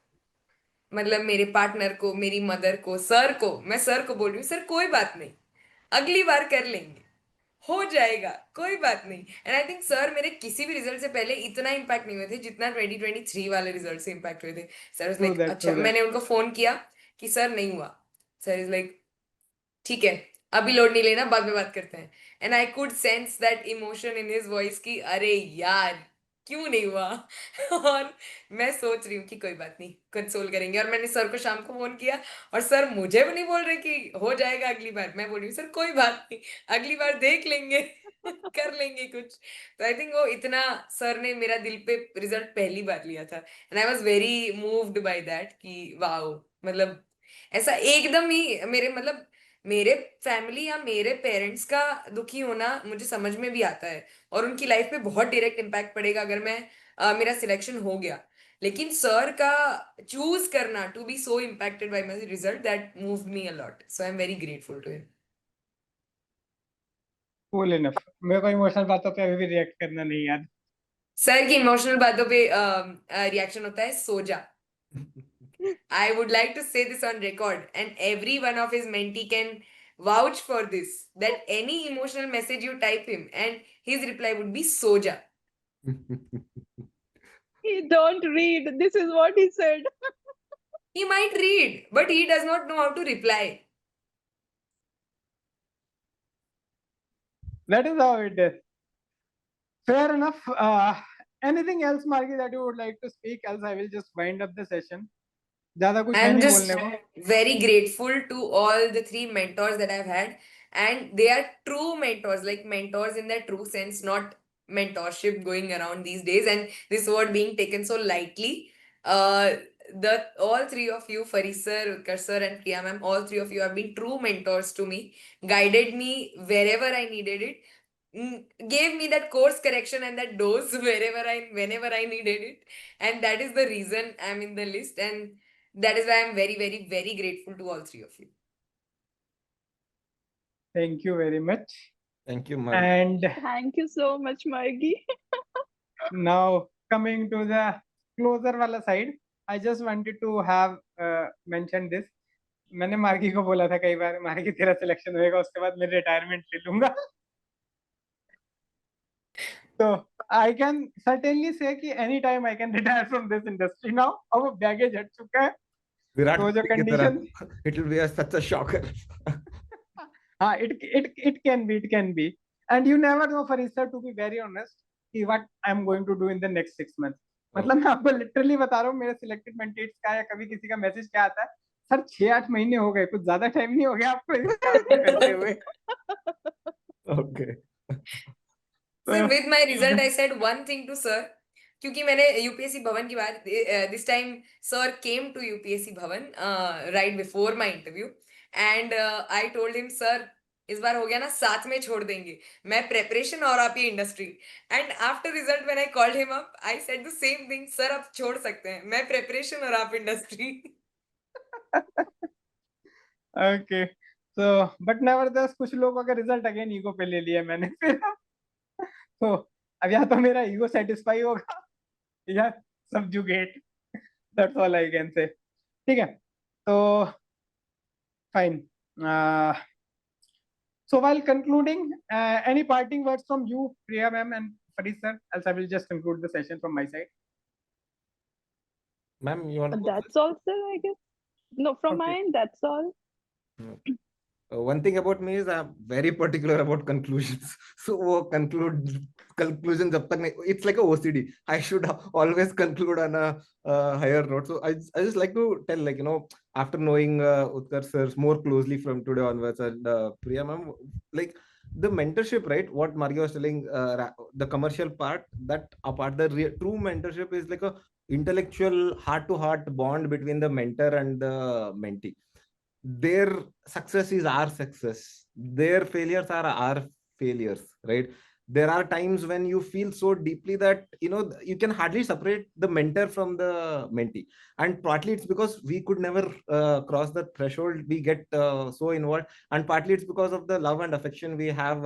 मतलब मेरे पार्टनर को, मेरी मदर को, सर को. मैं सर को बोल रही हूँ, सर कोई बात नहीं, अगली बार कर लेंगे, हो जाएगा, कोई बात नहीं. एंड आई थिंक सर मेरे किसी भी रिजल्ट से पहले इतना इम्पैक्ट नहीं हुए थे जितना 2023 वाले रिजल्ट से इम्पैक्ट हुए थे. Sir is true like, that, अच्छा. True that. मैंने उनको फोन किया कि सर नहीं हुआ. सर इज लाइक, ठीक है, अभी लोड नहीं लेना, बाद में बात करते हैं. And I could sense that emotion in his voice की अरे यार क्यों नहीं हुआ? और मैं सोच रही हूँ कि कोई बात नहीं, कंसोल करेंगे। और मैंने सर को शाम को फोन किया और सर मुझे भी नहीं बोल रहे कि हो जाएगा अगली बार। मैं बोल रही हूँ सर कोई बात नहीं, अगली बार देख लेंगे, कर लेंगे कुछ। तो आई थिंक वो इतना, सर ने मेरा दिल पे रिजल्ट पहली बार लिया था and I was very moved by that कि वाओ, मतलब ऐसा एकदम ही मेरे, मतलब मेरे फैमिली या मेरे पेरेंट्स का दुखी होना मुझे समझ में भी आता है और उनकी लाइफ पे बहुत डायरेक्ट इम्पैक्ट पड़ेगा अगर मैं मेरा सिलेक्शन हो गया। लेकिन सर का चूज करना to be so impacted by my result, that moved me a lot, so I am very grateful to him. Cool enough. मेरे को इमोशनल बातों पे अभी भी रिएक्ट करना नहीं याद। सर की इमोशनल बातों पे रिएक्शन होता है सो जा। I would like to say this on record, and every one of his mentee can vouch for this, that any emotional message you type him, and his reply would be Soja. He don't read. This is what he said. He might read, but he does not know how to reply. That is how it is. Fair enough. Anything else, Margi, that you would like to speak? Else, I will just wind up the session. ज्यादा कुछ है I'm नहीं just बोलने को। very grateful to all the three mentors that I've had, and they are true mentors, like mentors in their true sense, not mentorship going around these days, and this word being taken so lightly. Uh, the all three of you, Faris sir, Utkarsh sir, and Priya ma'am, all three of you have been true mentors to me, guided me wherever I needed it, gave me that course correction and that dose whenever I needed it, and that is the reason I'm in the list, and that is why I'm very, very, very grateful to all three of you. Thank you very much. Thank you, Mark. And Thank you so much, Margi. now coming to the closer वाला side, I just wanted to have mentioned this. मैंने मार्गी को बोला था कई बार, मार्गी तेरा selection होएगा उसके बाद मैं रिटायरमेंट ले लूंगा। तो I can certainly say कि any time I can retire from this industry now. अब बैगेज हट चुका है। विराट तो जो कोहली की तरह, conditions, it will be such a shocker. हाँ, it can be, and you never know, Farisa, to be very honest, कि what I'm going to do in the next 6 months. मतलब मैं आपको लिटरली बता रहा हूँ मेरे सिलेक्टेड मेंटेट्स का या कभी किसी का मैसेज क्या आता है, सर 6-8 महीने हो गए, कुछ ज्यादा टाइम नहीं हो गया आपको इस काम को करते हुए। Okay. Sir, with my result, I said one thing to sir, क्योंकि मैंने यूपीएससी भवन की बात, this time sir came to UPSC Bhavan right before my interview, and I told him sir इस बार हो गया ना, साथ में छोड़ देंगे, मैं प्रेपरेशन और आप ये industry. And after result when I called him up, I said the same thing, sir आप छोड़ सकते हैं, मैं प्रेपरेशन और आप इंडस्ट्री। ओके, तो बट नेवरदलेस कुछ लोगों का रिजल्ट अगेन ईगो पे ले लिया मैंने फिर। तो अब या तो मेरा ईगो सेटिस्फाई होगा या subjugate, that's all I can say. ठीक है, तो fine. So while concluding, any parting words from you, Priya ma'am and Faris sir? Else I will just conclude the session from my side. Ma'am, you want to go That's all, sir, I guess. No, from my Okay. end, that's all. first? One thing about me is I'm very particular about conclusions. So वो conclusion जब तक नहीं, it's like a OCD. I should always conclude on a higher note. So I just like to tell, like, you know, after knowing Utkarsh sir more closely from today onwards, and Priya ma'am, like the mentorship, right? What Margi was telling, the commercial part, that apart, the true mentorship is like a intellectual heart-to-heart bond between the mentor and the mentee. Their success is our success, their failures are our failures, right? There are times when you feel so deeply that, you know, you can hardly separate the mentor from the mentee, and partly it's because we could never cross the threshold, we get so involved, and partly it's because of the love and affection we have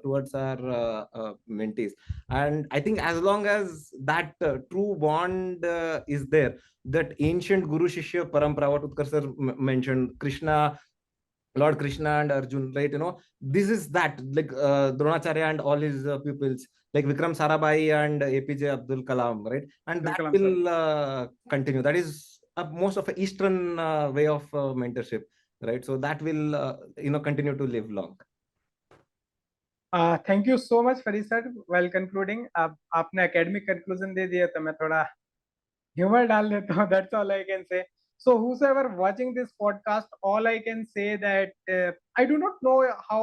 towards our mentees. And I think as long as that true bond is there, that ancient Guru Shishya parampara, what Utkarsh sir mentioned, Krishna, Lord Krishna and Arjun, right? You know, this is that, like Dronacharya and all his pupils, like Vikram Sarabhai and APJ Abdul Kalam, right? And Abdul that Kalam, will continue. That is most of a Eastern way of mentorship, right? So that will, you know, continue to live long. Thank you so much Farid sir, well concluding. अब आपने academic conclusion दे दिया तो मैं थोड़ा humor डाल देता हूँ, that's all I can say. So whosoever watching this podcast, all I can say that I do not know how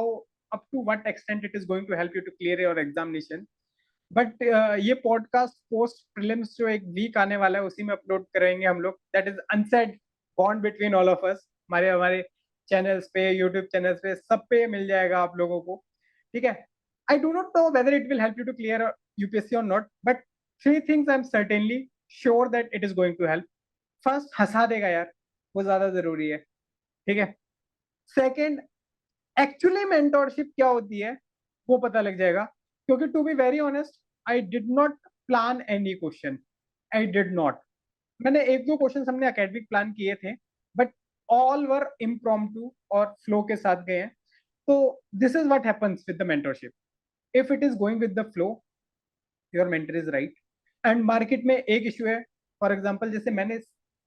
up to what extent it is going to help you to clear your examination, but ये podcast post prelims जो एक week आने वाला है उसी में upload करेंगे हम लोग, that is unsaid bond between all of us, हमारे हमारे चैनल्स पे, यूट्यूब चैनल्स पे, सब पे मिल जाएगा आप लोगों को, ठीक है। I do not know whether it will help you to clear UPSC or not, but three things I'm certainly sure that it is going to help. First, हंसा देगा यार, वो ज्यादा जरूरी है, ठीक है। सेकंड, एक्चुअली मेंटोरशिप क्या होती है वो पता लग जाएगा, क्योंकि to be very honest I did not plan any question, I did not. मैंने एक दो क्वेश्चन हमने एकेडमिक प्लान किए थे, बट ऑल वर इम्प्रॉम्प्टू और फ्लो के साथ गए हैं। तो this is what happens with the mentorship, if it is going with the flow, your mentor is right. And market में एक इशू है, फॉर एग्जांपल जैसे मैंने,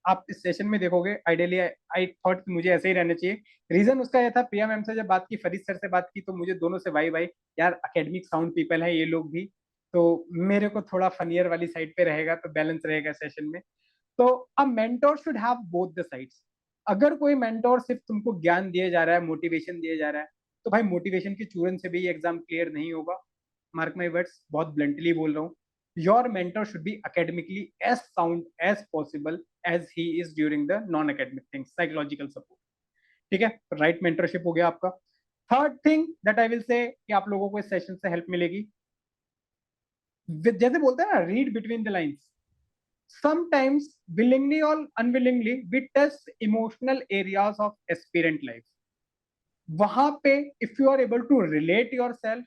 आप इस सेशन में देखोगे, आइडियली आई थॉट मुझे ऐसे ही रहना चाहिए। रीजन उसका यह था, प्रिया मैम से जब बात की, फरीद सर से बात की, तो मुझे दोनों से वाई वाई, यार एकेडमिक साउंड पीपल है ये लोग भी, तो मेरे को थोड़ा फनियर वाली साइड पे रहेगा तो बैलेंस रहेगा सेशन में। तो a mentor should have both the sides. अगर कोई मेंटोर सिर्फ तुमको ज्ञान दिए जा रहा है, मोटिवेशन दिए जा रहा है, तो भाई मोटिवेशन के चूरन से भी एग्जाम क्लियर नहीं होगा। मार्क माई वर्ड्स, बहुत ब्लंटली बोल रहा हूँ। Your mentor should be academically as sound as possible as he is during the non-academic things, psychological support, ठीक है। राइट मेंटरशिप हो गया आपका। Third thing that I will से कि आप लोगों को इस सेशन से हेल्प मिलेगी, जैसे बोलते हैं ना, read between the lines. sometimes willingly or unwillingly we test emotional areas of aspirant life। वहां पे if you are able to relate yourself,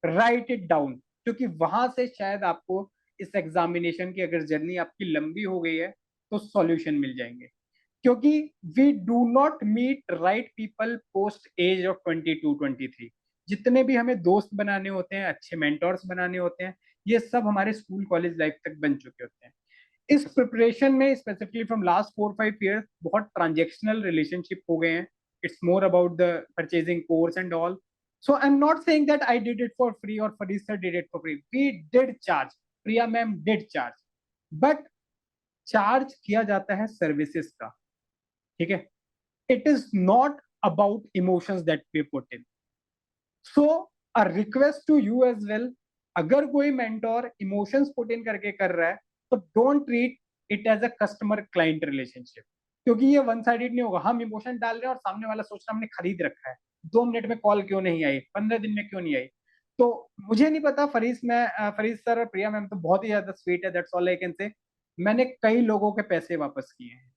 write it down, क्योंकि वहां से शायद आपको इस एग्जामिनेशन की अगर जर्नी आपकी लंबी हो गई है तो सॉल्यूशन मिल जाएंगे। क्योंकि we do not meet right people post age of 22-23। जितने भी हमें दोस्त बनाने होते हैं, अच्छे मेंटोर्स बनाने होते हैं, ये सब हमारे स्कूल कॉलेज लाइफ तक बन चुके होते हैं। इस प्रिपरेशन में स्पेसिफिकली फ्रॉम लास्ट 4-5 years बहुत ट्रांजेक्शनल रिलेशनशिप हो गए हैं। It's more about the purchasing course and all. So I'm not saying that I did it for free or Farid sir did it for free. We did charge. Priya ma'am did charge. But charge किया जाता है services का, ठीक है। It is not about emotions that we put in. So a request to you as well, अगर कोई mentor emotions put in करके कर रहा है तो don't treat it as a customer client relationship, क्योंकि ये वन साइडेड नहीं होगा। हम इमोशन डाल रहे हैं और सामने वाला सोच रहा है हमने खरीद रखा है, 2 मिनट में कॉल क्यों नहीं आई, 15 दिन में क्यों नहीं आई। तो मुझे नहीं पता, फरीद सर और प्रिया मैम तो बहुत ही ज्यादा स्वीट है, दैट्स ऑल आई कैन से। मैंने कई लोगों के पैसे वापस किए हैं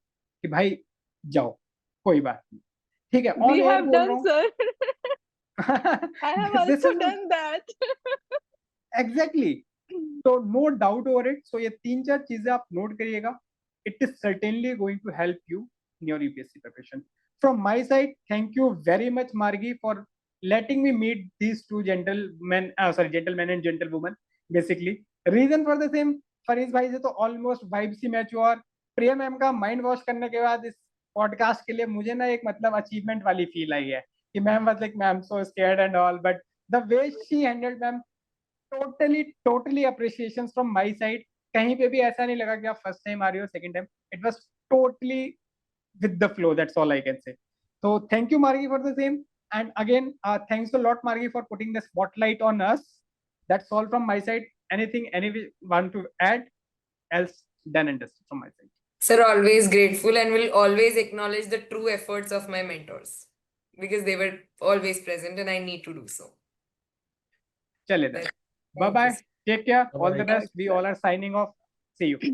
कि भाई जाओ कोई बात नहीं, ठीक है, ऑन We एयर have बोल रहा done, हूँ। sir. I have this also is done that. Exactly, तो no doubt over it. So ये 3-4 चीजें आप नोट करिएगा, it is certainly going to help you in your UPSC preparation. From my side, thank you very much Margi for letting me meet these two gentlemen, gentlemen and gentlewomen basically। reason for the same, फरीज भाई से तो almost vibes ही match हुआ, और प्रिया ma'am का mind wash करने के बाद इस पॉडकास्ट के लिए मुझे ना एक मतलब अचीवमेंट वाली फील आई है कि ma'am was like ma'am so scared and all, but the way she handled ma'am, totally appreciation from my side. कहीं पे भी ऐसा नहीं लगा कि आप फर्स्ट टाइम आ रही हो, second time, it was totally with the flow, that's all I can say। So thank you Margi for the same, and again thanks a lot Margi for putting the spotlight on us। That's all from my side, anything anyone want to add else done and dusted from my side। Sir, always grateful and will always acknowledge the true efforts of my mentors because they were always present and I need to do so. चले then, bye Thank bye, you. take care, all Bye-bye. the best, we all are signing off, see you।